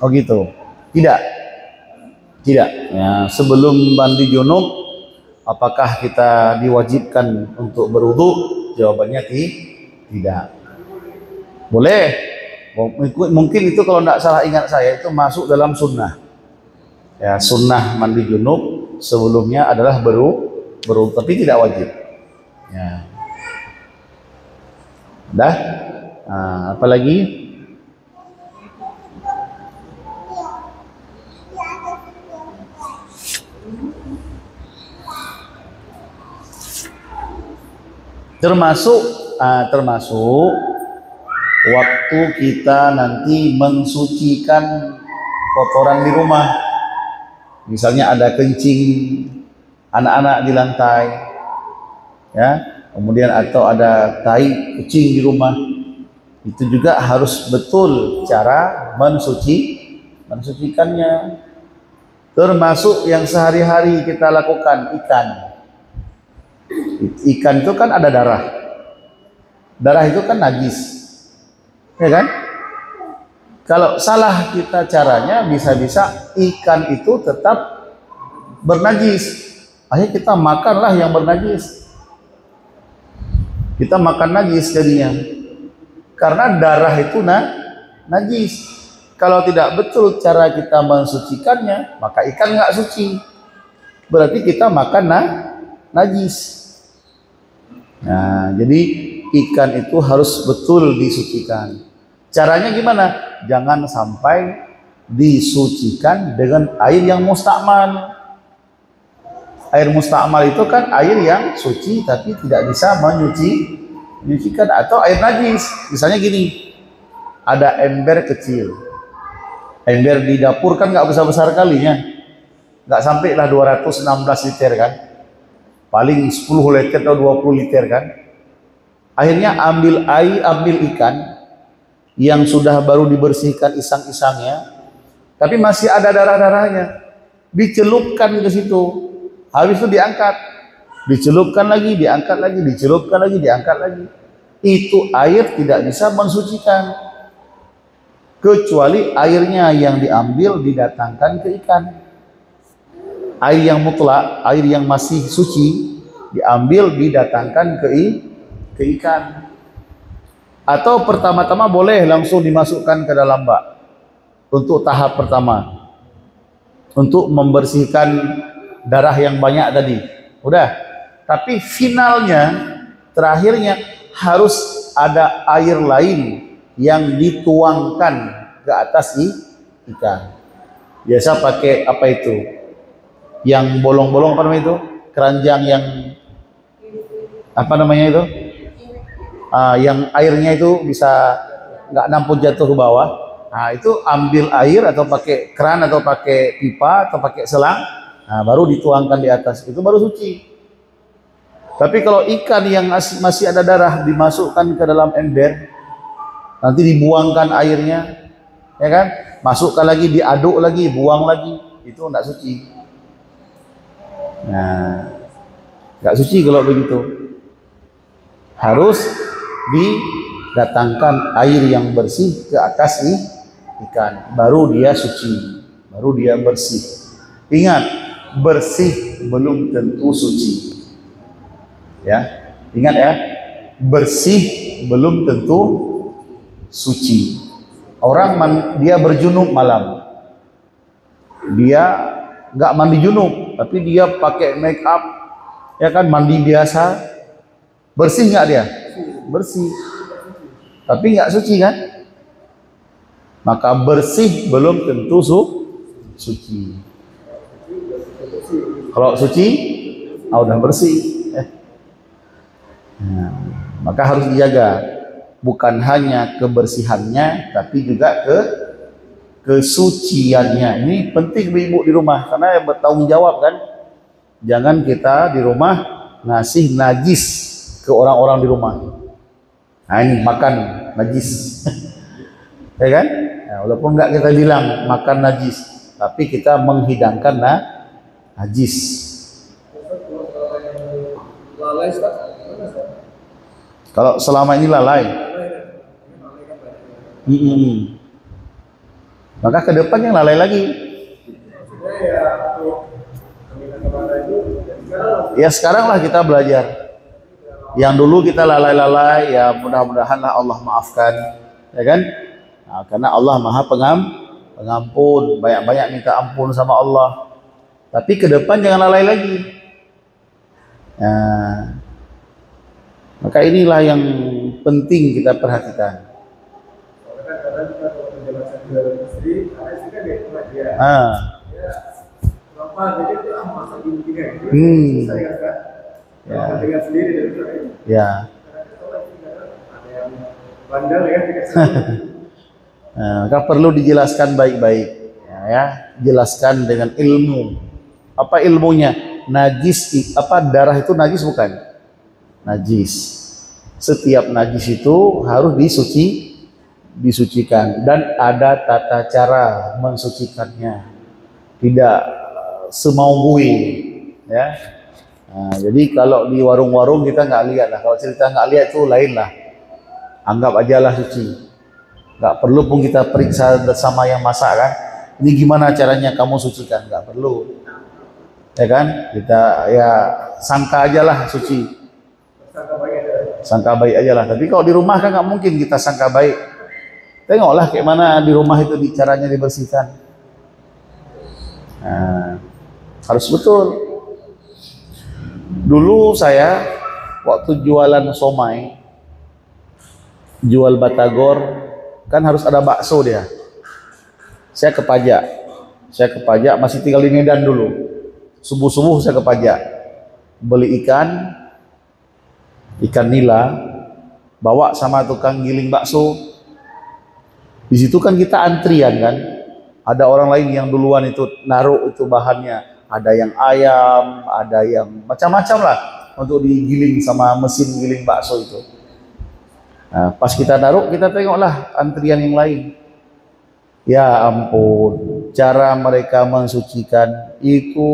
Oh gitu. Tidak. Ya, sebelum mandi junub, apakah kita diwajibkan untuk berwudu? Jawabannya tidak. Boleh. Mungkin itu kalau tidak salah ingat saya itu masuk dalam sunnah. Ya, sunnah mandi junub sebelumnya adalah berwudu, tapi tidak wajib. Ya. Dah. Nah, apalagi? Termasuk waktu kita nanti mensucikan kotoran di rumah. Misalnya ada kencing anak-anak di lantai, ya, kemudian atau ada tai kucing di rumah, itu juga harus betul cara mensucikannya. Termasuk yang sehari-hari kita lakukan, ikan itu kan ada darah itu kan najis, ya kan? Kalau salah kita caranya, bisa-bisa ikan itu tetap bernajis. Akhirnya kita makanlah yang bernajis. Kita makan najis jadinya. Karena darah itu najis. Kalau tidak betul cara kita mensucikannya, maka ikan nggak suci. Berarti kita makan najis. Nah, jadi ikan itu harus betul disucikan. Caranya gimana? Jangan sampai disucikan dengan air yang mustakmal. Air mustakmal itu kan air yang suci tapi tidak bisa menyucikan, atau air najis. Misalnya gini, ada ember kecil, ember di dapur kan nggak besar-besar kalinya, nggak sampai lah 216 liter kan, paling 10 liter atau 20 liter kan. Akhirnya ambil ikan yang sudah baru dibersihkan isang-isangnya, tapi masih ada darah-darahnya, dicelupkan ke situ. Habis itu diangkat, dicelupkan lagi, diangkat lagi, dicelupkan lagi, diangkat lagi. Itu air tidak bisa mensucikan, kecuali airnya yang diambil didatangkan ke ikan. Air yang mutlak, air yang masih suci, diambil didatangkan ke ikan. Atau pertama-tama boleh langsung dimasukkan ke dalam bak untuk tahap pertama, untuk membersihkan darah yang banyak tadi. Udah. Tapi finalnya, terakhirnya harus ada air lain yang dituangkan ke atas ikan. Biasa pakai apa itu? Yang bolong-bolong apa namanya itu? Keranjang yang apa namanya itu? Yang airnya itu bisa nggak nampun jatuh ke bawah. Nah, itu ambil air atau pakai keran atau pakai pipa atau pakai selang, nah, baru dituangkan di atas, itu baru suci. Tapi kalau ikan yang masih ada darah dimasukkan ke dalam ember, nanti dibuangkan airnya, ya kan? Masukkan lagi, diaduk lagi, buang lagi, itu nggak suci. Nah, nggak suci kalau begitu. Harus didatangkan air yang bersih ke atas ikan, baru dia suci, baru dia bersih. Ingat, bersih belum tentu suci. Ya, Ingat ya, bersih belum tentu suci. Orang dia berjunub malam, dia nggak mandi junub, tapi dia pakai make up, ya kan, mandi biasa, bersih nggak dia? Bersih, tapi nggak suci kan? Maka bersih belum tentu suci. Kalau suci, udah bersih. Nah, maka harus dijaga, bukan hanya kebersihannya, tapi juga kesuciannya. Ini penting ibu di rumah, karena bertanggung jawab kan. Jangan kita di rumah ngasih najis ke orang-orang di rumah. Nah ini makan najis, ya kan? Nah, walaupun nggak kita bilang makan najis, tapi kita menghidangkan najis. Kalau selama ini lalai, maka ke depannya lalai lagi. Ya sekarang lah kita belajar. Yang dulu kita lalai-lalai, ya mudah-mudahanlah Allah maafkan, ya kan? Nah, karena Allah Maha Pengampun, banyak-banyak minta ampun sama Allah. Tapi ke depan jangan lalai lagi. Nah, maka inilah yang penting kita perhatikan. Ya. Maka perlu dijelaskan baik-baik, ya. Jelaskan dengan ilmu. Apa ilmunya? Najis, darah itu najis bukan? Najis. Setiap najis itu harus disucikan, dan ada tata cara mensucikannya. Tidak semau gue, ya. Nah, jadi kalau di warung-warung kita nggak lihat lah. Kalau cerita nggak lihat itu lain lah. Anggap aja lah suci. Nggak perlu pun kita periksa sama yang masak kan. Ini gimana caranya kamu sucikan? Nggak perlu. Ya kan? Kita ya sangka aja lah suci. Sangka baik aja lah. Tapi kalau di rumah kan nggak mungkin kita sangka baik. Tengoklah kayak mana di rumah itu caranya dibersihkan. Nah, harus betul. Dulu saya waktu jualan somai, jual batagor, kan harus ada bakso dia. Saya ke pajak, masih tinggal di Medan dulu. Subuh-subuh saya ke pajak, beli ikan nila, bawa sama tukang giling bakso. Di situ kan kita antrian kan, ada orang lain yang duluan itu naruh itu bahannya. Ada yang ayam, ada yang macam-macam lah untuk digiling sama mesin giling bakso itu. Nah, pas kita naruh, kita tengoklah antrian yang lain. Ya ampun, cara mereka mensucikan itu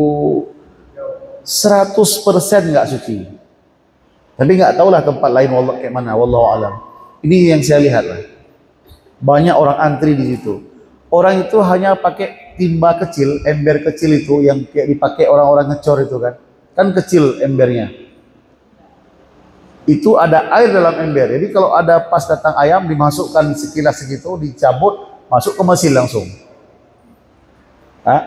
100% nggak suci. Tapi nggak tahulah tempat lain wallah kayak mana, wallahu alam. Ini yang saya lihat lah. Banyak orang antri di situ. Orang itu hanya pakai timba kecil, ember kecil itu yang kayak dipakai orang-orang ngecor itu kan. Kan kecil embernya. Itu ada air dalam ember. Jadi kalau ada pas datang ayam dimasukkan sekilas segitu, dicabut, masuk ke mesin langsung.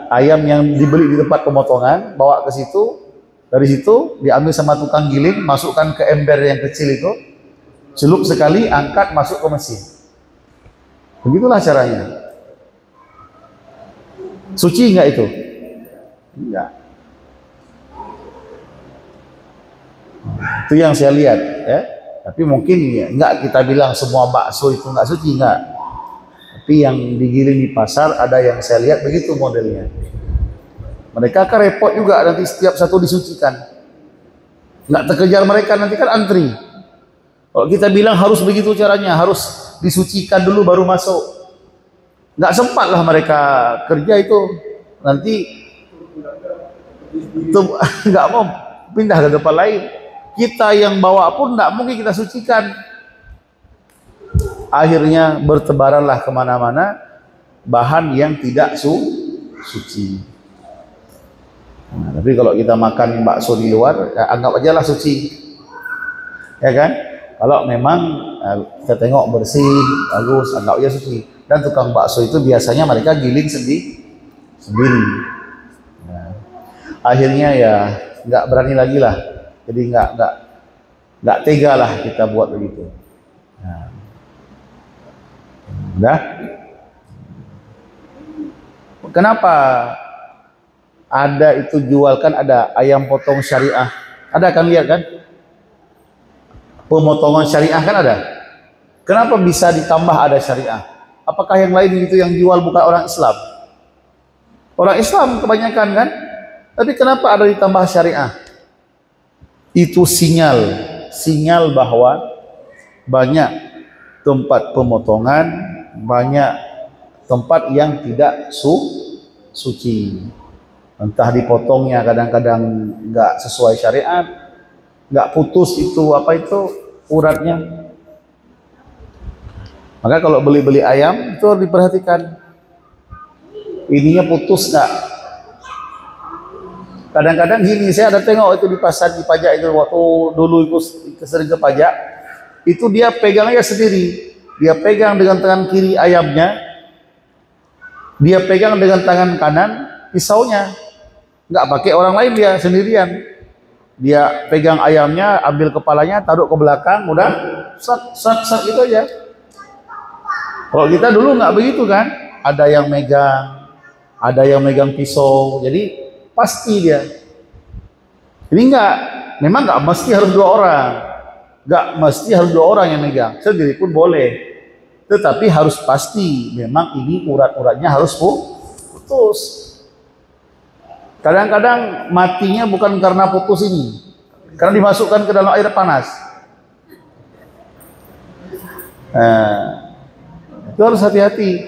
Ayam yang dibeli di tempat pemotongan bawa ke situ, dari situ diambil sama tukang giling, masukkan ke ember yang kecil itu, celup sekali, angkat, masuk ke mesin. Begitulah caranya. Suci enggak itu? Enggak. Itu yang saya lihat, ya. Tapi mungkin ya, enggak kita bilang semua bakso itu enggak suci, enggak. Tapi yang digiling di pasar ada yang saya lihat begitu modelnya. Mereka kan repot juga nanti setiap satu disucikan. Enggak terkejar mereka, nanti kan antri. Kalau kita bilang harus begitu caranya, harus disucikan dulu baru masuk. Nggak sempat lah mereka kerja itu, nanti itu nggak mau pindah ke tempat lain. Kita yang bawa pun nggak mungkin kita sucikan. Akhirnya bertebaranlah kemana-mana bahan yang tidak suci. Nah, tapi kalau kita makan bakso di luar, ya anggap aja lah suci. Ya kan? Kalau memang kita tengok bersih, bagus, anggap ya suci. Dan tukang bakso itu biasanya mereka giling sendiri. Nah, akhirnya ya nggak berani lagi lah. Jadi nggak tega lah kita buat begitu. Nah, udah. Kenapa ada itu jual kan ada ayam potong syariah? Ada kan, lihat kan? Pemotongan syariah kan ada. Kenapa bisa ditambah ada syariah? Apakah yang lain itu yang jual bukan orang Islam? Orang Islam kebanyakan kan? Tapi kenapa ada ditambah syariah? Itu sinyal bahwa banyak tempat pemotongan, banyak tempat yang tidak suci. Entah dipotongnya kadang-kadang nggak sesuai syariat, nggak putus itu uratnya. Maka kalau beli ayam itu harus diperhatikan, ininya putus nggak. Kadang-kadang gini, saya ada tengok itu di pasar di pajak itu, waktu dulu itu sering ke pajak, itu dia pegang aja sendiri, dia pegang dengan tangan kiri ayamnya, dia pegang dengan tangan kanan pisaunya, nggak pakai orang lain, dia sendirian. Dia pegang ayamnya, ambil kepalanya, taruh ke belakang, udah set itu aja. Kalau kita dulu nggak begitu kan, ada yang megang pisau, jadi pasti dia. Ini memang nggak mesti harus dua orang yang megang, sendiri pun boleh. Tetapi harus pasti, memang ini urat-uratnya harus putus. Kadang-kadang matinya bukan karena putus ini, karena dimasukkan ke dalam air panas. Itu harus hati-hati,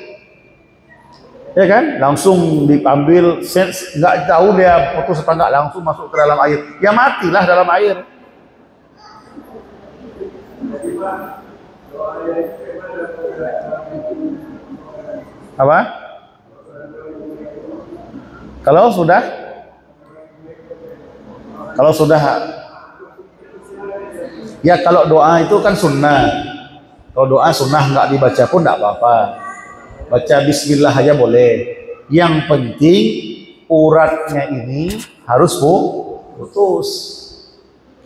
ya kan? Langsung diambil, nggak tahu dia putus apa nggak, langsung masuk ke dalam air, ya matilah dalam air. Apa? Kalau sudah, ya kalau doa itu kan sunnah. Kalau doa sunnah nggak dibaca pun nggak apa-apa. Baca bismillah aja boleh. Yang penting uratnya ini harus putus.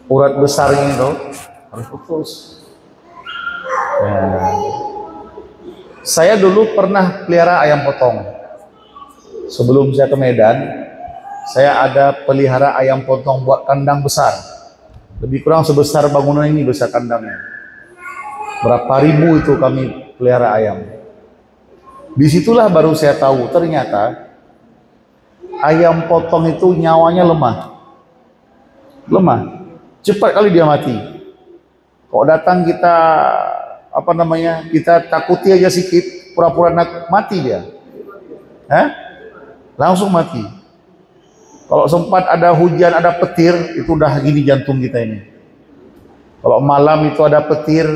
Urat besarnya itu harus putus. Ya. Saya dulu pernah pelihara ayam potong. Sebelum saya ke Medan, saya ada pelihara ayam potong buat kandang besar. Lebih kurang sebesar bangunan ini, besar kandangnya. Berapa ribu itu kami pelihara ayam. Disitulah baru saya tahu, ternyata ayam potong itu nyawanya lemah. Cepat kali dia mati. Kok datang kita kita takuti aja sedikit, pura-pura mati dia. Langsung mati. Kalau sempat ada hujan, ada petir, itu udah gini jantung kita ini. Kalau malam itu ada petir,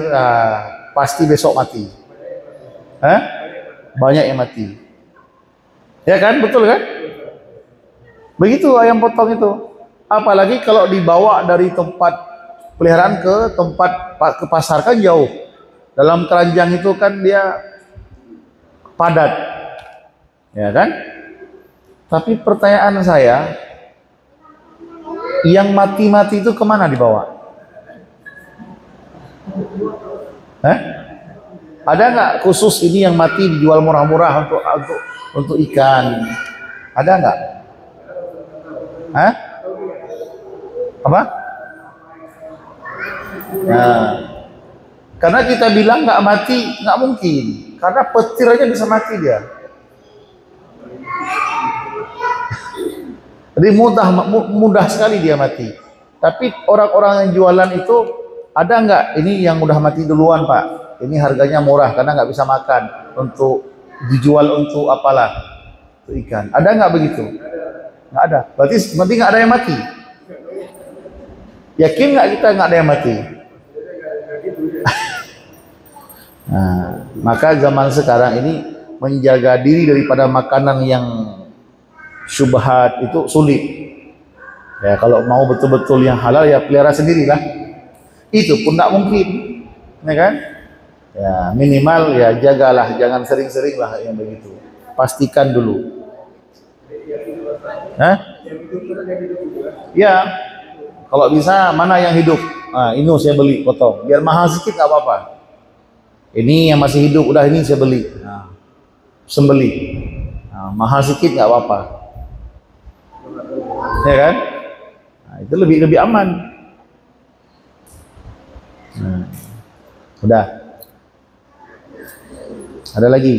pasti besok mati. Banyak yang mati. Ya kan, betul kan? Begitu ayam potong itu. Apalagi kalau dibawa dari tempat peliharaan ke pasar kan jauh. Dalam keranjang itu kan dia padat. Ya kan? Tapi pertanyaan saya, yang mati-mati itu kemana dibawa? Ada nggak khusus ini yang mati dijual murah-murah untuk ikan? Ada nggak? Apa? Nah, karena kita bilang nggak mati, nggak mungkin. Karena petir aja bisa mati dia. Jadi mudah sekali dia mati. Tapi orang-orang yang jualan itu, ada nggak ini yang udah mati duluan Pak? Ini harganya murah karena nggak bisa makan, untuk dijual untuk apalah, untuk ikan. Ada nggak begitu? Nggak ada. Berarti nggak ada yang mati. Yakin nggak kita nggak ada yang mati? Nah, maka zaman sekarang ini menjaga diri daripada makanan yang syubhat itu sulit. Ya, kalau mau betul-betul yang halal ya pelihara sendirilah. Itu pun tidak mungkin, ya kan? Ya minimal ya jagalah, jangan sering-sering lah yang begitu. Pastikan dulu. Hah? Ya, kalau bisa mana yang hidup? Nah, ini saya beli potong, biar mahal sedikit nggak apa-apa. Ini yang masih hidup, udah ini saya beli. Nah, sembeli. Nah, mahal sedikit nggak apa-apa, ya kan? Nah, itu lebih aman. Nah, udah. Ada lagi.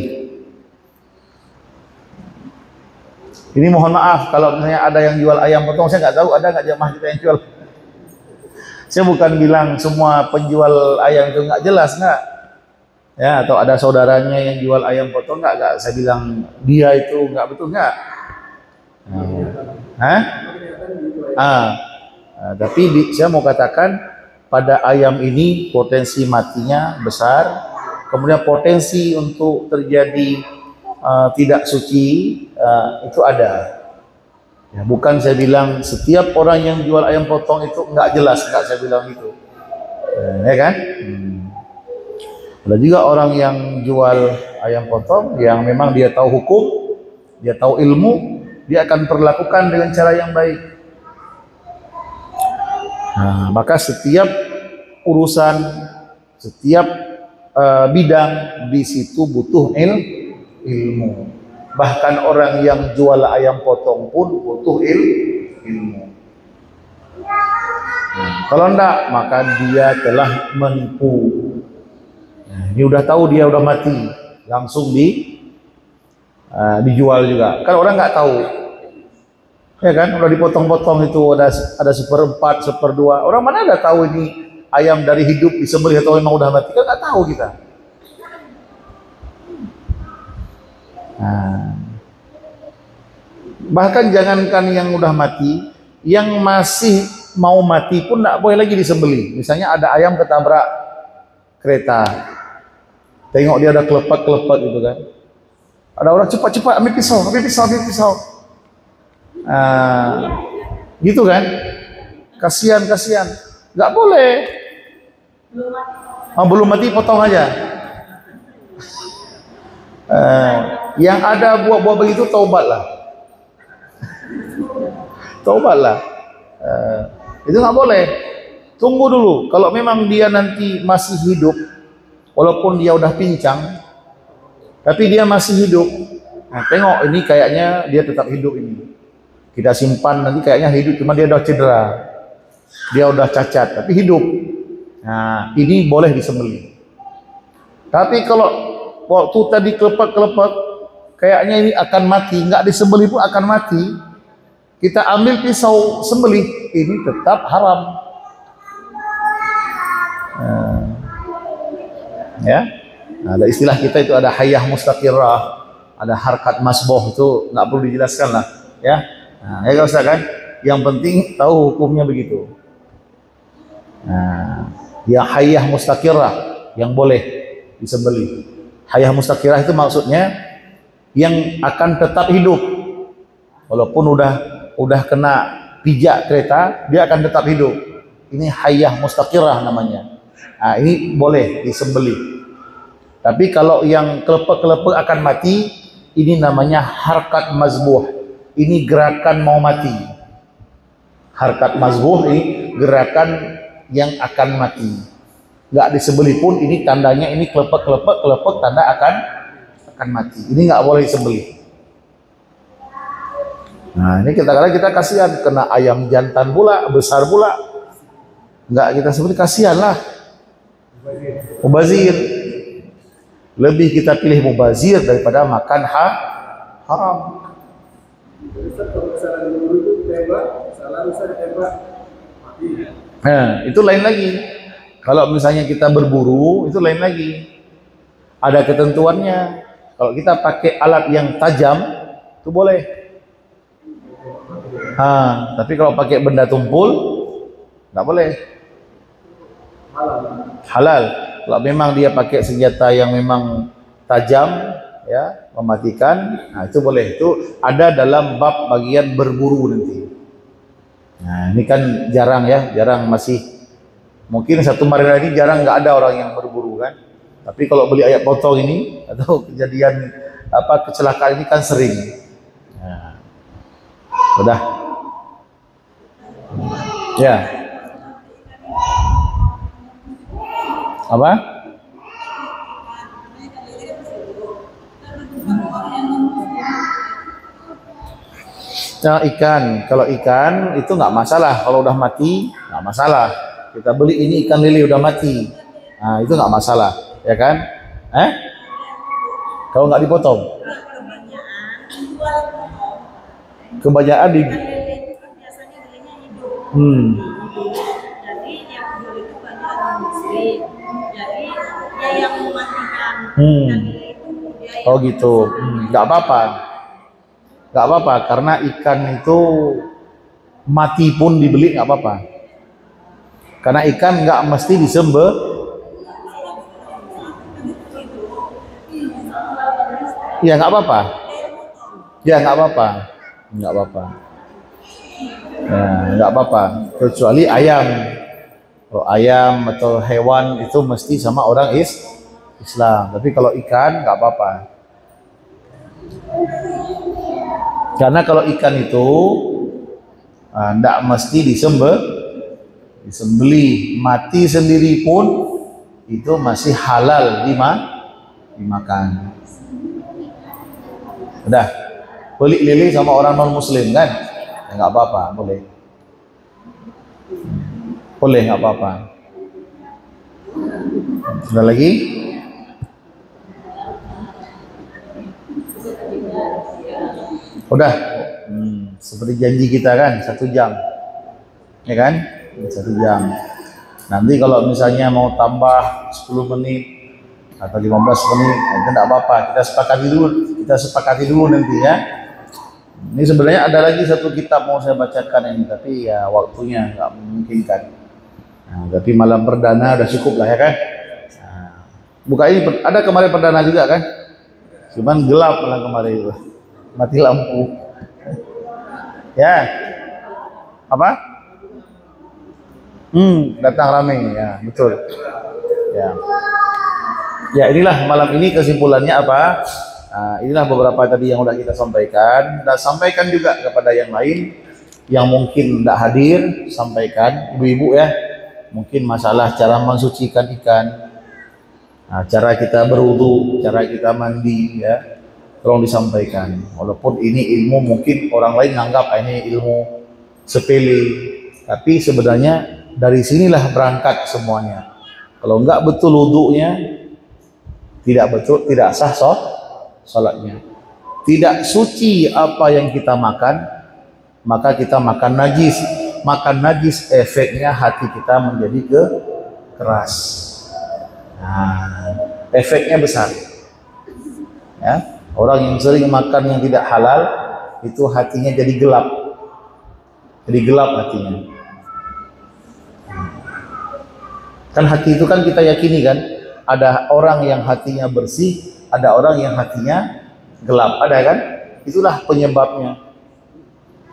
Ini mohon maaf kalau misalnya ada yang jual ayam potong, saya nggak tahu ada nggak jamaah kita yang jual. Saya bukan bilang semua penjual ayam itu nggak jelas, nggak. Ya, atau ada saudaranya yang jual ayam potong nggak. Saya bilang dia itu nggak betul, nggak. Tapi saya mau katakan pada ayam ini potensi matinya besar, kemudian potensi untuk terjadi tidak suci itu ada. Ya, bukan saya bilang setiap orang yang jual ayam potong itu nggak jelas, nggak saya bilang gitu, ya kan? Ada juga orang yang jual ayam potong yang memang dia tahu hukum, dia tahu ilmu, dia akan perlakukan dengan cara yang baik. Nah, maka setiap urusan, setiap bidang di situ butuh ilmu. Bahkan orang yang jual ayam potong pun butuh ilmu. Kalau enggak, maka dia telah menipu. Ini udah tahu dia udah mati, langsung dijual juga. Kan orang nggak tahu, ya kan? Udah dipotong-potong itu ada 1/4, 1/2. Orang mana ada tahu ini ayam dari hidup disembelih atau memang udah mati? Kan nggak tahu kita. Bahkan jangankan yang udah mati, yang masih mau mati pun nggak boleh lagi disembelih. Misalnya ada ayam ketabrak kereta, tengok dia ada kelepek gitu kan. Ada orang cepat ambil pisau. Gitu kan? Kasihan. Nggak boleh. Belum mati potong aja. Yang ada buah-buah begitu taubatlah. Itu nggak boleh. Tunggu dulu. Kalau memang dia nanti masih hidup, walaupun dia udah pincang, tapi dia masih hidup. Nah, tengok ini kayaknya dia tetap hidup ini. Kita simpan nanti kayaknya hidup, cuma dia udah cedera, dia udah cacat, tapi hidup. Nah, ini boleh disembelih. Tapi kalau waktu tadi kelepek, kayaknya ini akan mati, nggak disembelih pun akan mati, kita ambil pisau sembelih, ini tetap haram. Ya, ada istilah kita itu ada hayah mustaqirrah, ada harkat masboh, itu nggak perlu dijelaskan lah, ya. Nah, ya Ustaz kan, yang penting tahu hukumnya begitu. Nah, yang hayah mustaqirrah yang boleh disembelih. Hayah mustaqirrah itu maksudnya yang akan tetap hidup, walaupun udah kena pijak kereta, dia akan tetap hidup. Ini hayah mustaqirrah namanya. Nah, ini boleh disembelih. Tapi kalau yang kelepek akan mati, ini namanya harkat mazbuh. Ini gerakan mau mati. Harkat mazbuh ini gerakan yang akan mati. Nggak disembelih pun ini tandanya ini kelepek tanda akan mati. Ini nggak boleh disembelih. Nah, ini kita kasihan kena ayam jantan pula, besar pula. Nggak kita sebut, kasihan lah. Mubazir. Lebih kita pilih mubazir daripada makan haram. Nah, itu lain lagi. Kalau misalnya kita berburu, itu lain lagi. Ada ketentuannya. Kalau kita pakai alat yang tajam, itu boleh. Tapi kalau pakai benda tumpul, nggak boleh. Halal. Kalau memang dia pakai senjata yang memang tajam, ya, mematikan, nah itu boleh. Itu ada dalam bab bagian berburu nanti. Nah, ini kan jarang ya, masih Mungkin satu Marina ini jarang nggak ada orang yang berburu kan. Tapi kalau beli ayam potong ini atau kejadian kecelakaan ini kan sering. Nah, udah. Ya. Apa? Nah, ikan, kalau ikan itu nggak masalah, kalau udah mati nggak masalah. Kita beli ini ikan lele udah mati, nah itu nggak masalah, ya kan? Kalau nggak dipotong, kebanyakan di, jadi yang jual itu banyak orang muslim, jadi dia yang mematikan ikan lele itu dia yang oh gitu, nggak apa-apa. Nggak apa-apa, karena ikan itu mati pun dibeli nggak apa-apa. Karena ikan nggak mesti disembelih. Ya nggak apa-apa. Ya nggak apa-apa. Nggak apa-apa. Ya nggak apa-apa. Kecuali ayam. Kalau ayam atau hewan itu mesti sama orang Islam. Tapi kalau ikan nggak apa-apa. Karena kalau ikan itu tidak mesti disembeli, mati sendiri pun itu masih halal dimakan. Udah, beli lele sama orang non muslim kan? Ya, nggak apa-apa, boleh, nggak apa-apa. Ada lagi? Udah, seperti janji kita kan, 1 jam, ya kan? 1 jam. Nanti kalau misalnya mau tambah 10 menit atau 15 menit, itu tidak apa-apa. Kita sepakati dulu nanti ya. Ini sebenarnya ada lagi 1 kitab mau saya bacakan ini, tapi ya waktunya nggak memungkinkan. Nah, tapi malam perdana udah cukup lah ya kan? Nah, buka ini, ada kemarin perdana juga kan? Cuman gelap malam kemarin itu. Mati lampu. Ya. Apa? Datang ramai ya, betul. Ya. Ya, inilah malam ini kesimpulannya apa? Inilah beberapa tadi yang udah kita sampaikan, dan sampaikan juga kepada yang lain yang mungkin tidak hadir, sampaikan ibu-ibu ya. Mungkin masalah cara mensucikan ikan, cara kita berwudu, cara kita mandi ya. Tolong disampaikan, walaupun ini ilmu mungkin orang lain nganggap ini ilmu sepele, tapi sebenarnya dari sinilah berangkat semuanya. Kalau enggak betul wudunya, tidak sah salatnya. Tidak suci apa yang kita makan, maka kita makan najis. Makan najis efeknya hati kita menjadi keras. Nah, efeknya besar. Ya. Orang yang sering makan yang tidak halal itu hatinya jadi gelap. Jadi gelap hatinya. Kan hati itu kan kita yakini kan, ada orang yang hatinya bersih, ada orang yang hatinya gelap, ada kan? Itulah penyebabnya.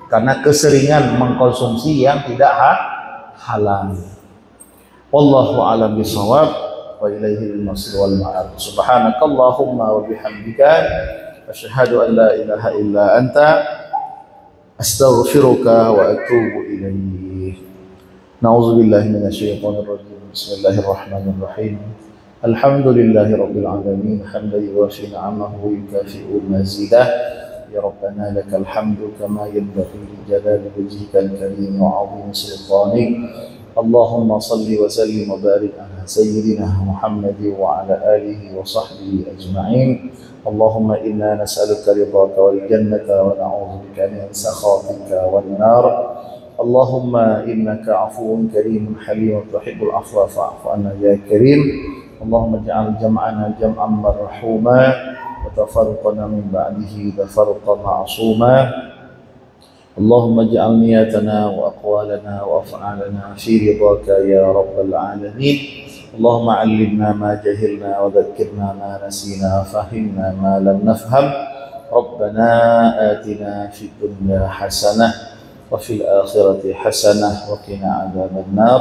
Karena keseringan mengkonsumsi yang tidak halal. Wallahu a'lam bishawab. Wa ilaihi al-masir wal ma'ab. Subhanakallahumma wa bihamdika asyhadu an la ilaha illa anta astaghfiruka wa atubu ilaik. Na'udzu billahi minasyaitonir rajim. Bismillahirrahmanirrahim. Alhamdulillahi rabbil alamin hamdan yuwafi ni'amahu wa yukafi'u mazidah. Ya Rabbana lakal hamdu kama yanbaghi li jalali wajhikal karim wa 'azimi sultanik. اللهم صل وسلم وبارك على سيدنا محمد وعلى آله وصحبه أجمعين. اللهم إنا نسألك رضاك والجنة ونعوذ بك من سخطك والنار. اللهم إنك عفو كريم حليم تحب العفو فاعف عنا يا كريم. اللهم اجعل جمعنا جمعا مرحوما وتفرقنا من بعده تفرقا معصوما. اللهم اجعل نياتنا وأقوالنا وأفعالنا في رضاك يا رب العالمين. اللهم علمنا ما جهلنا وذكرنا ما نسينا وفهمنا ما لم نفهم. ربنا آتنا في الدنيا حسنة وفي الآخرة حسنة وقنا عذاب النار.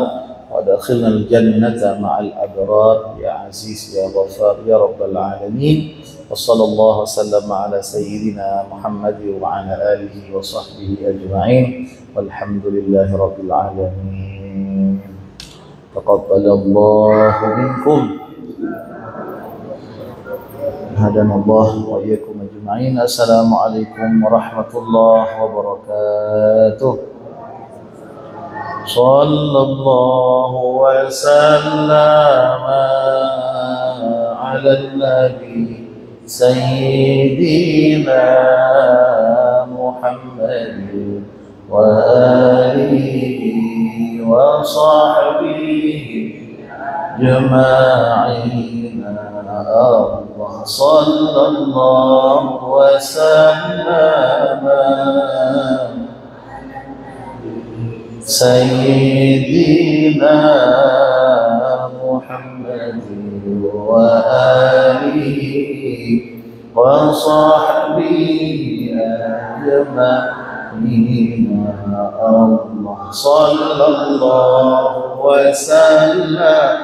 وأدخلنا الجنة مع الأبرار يا عزيز يا غفار يا رب العالمين. وصلى الله وسلم على سيدنا محمد وعلى آله وصحبه أجمعين والحمد لله رب العالمين. تقبل الله منكم. هدانا الله وإياكم أجمعين. السلام عليكم ورحمة الله وبركاته. صلى الله وسلم على النبي سيدنا محمد وآله وصحبه أجمعين. الله صلى الله وسلم سيدنا محمد وآله وصحبه أجمعين. الله صلى الله وسلم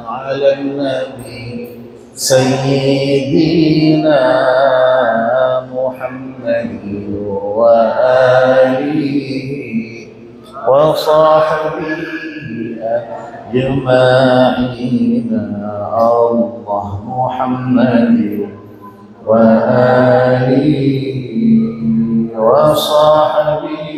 على النبي سيدنا محمد وآله وصحبه أجمعين. الله محمد وآله وصحبه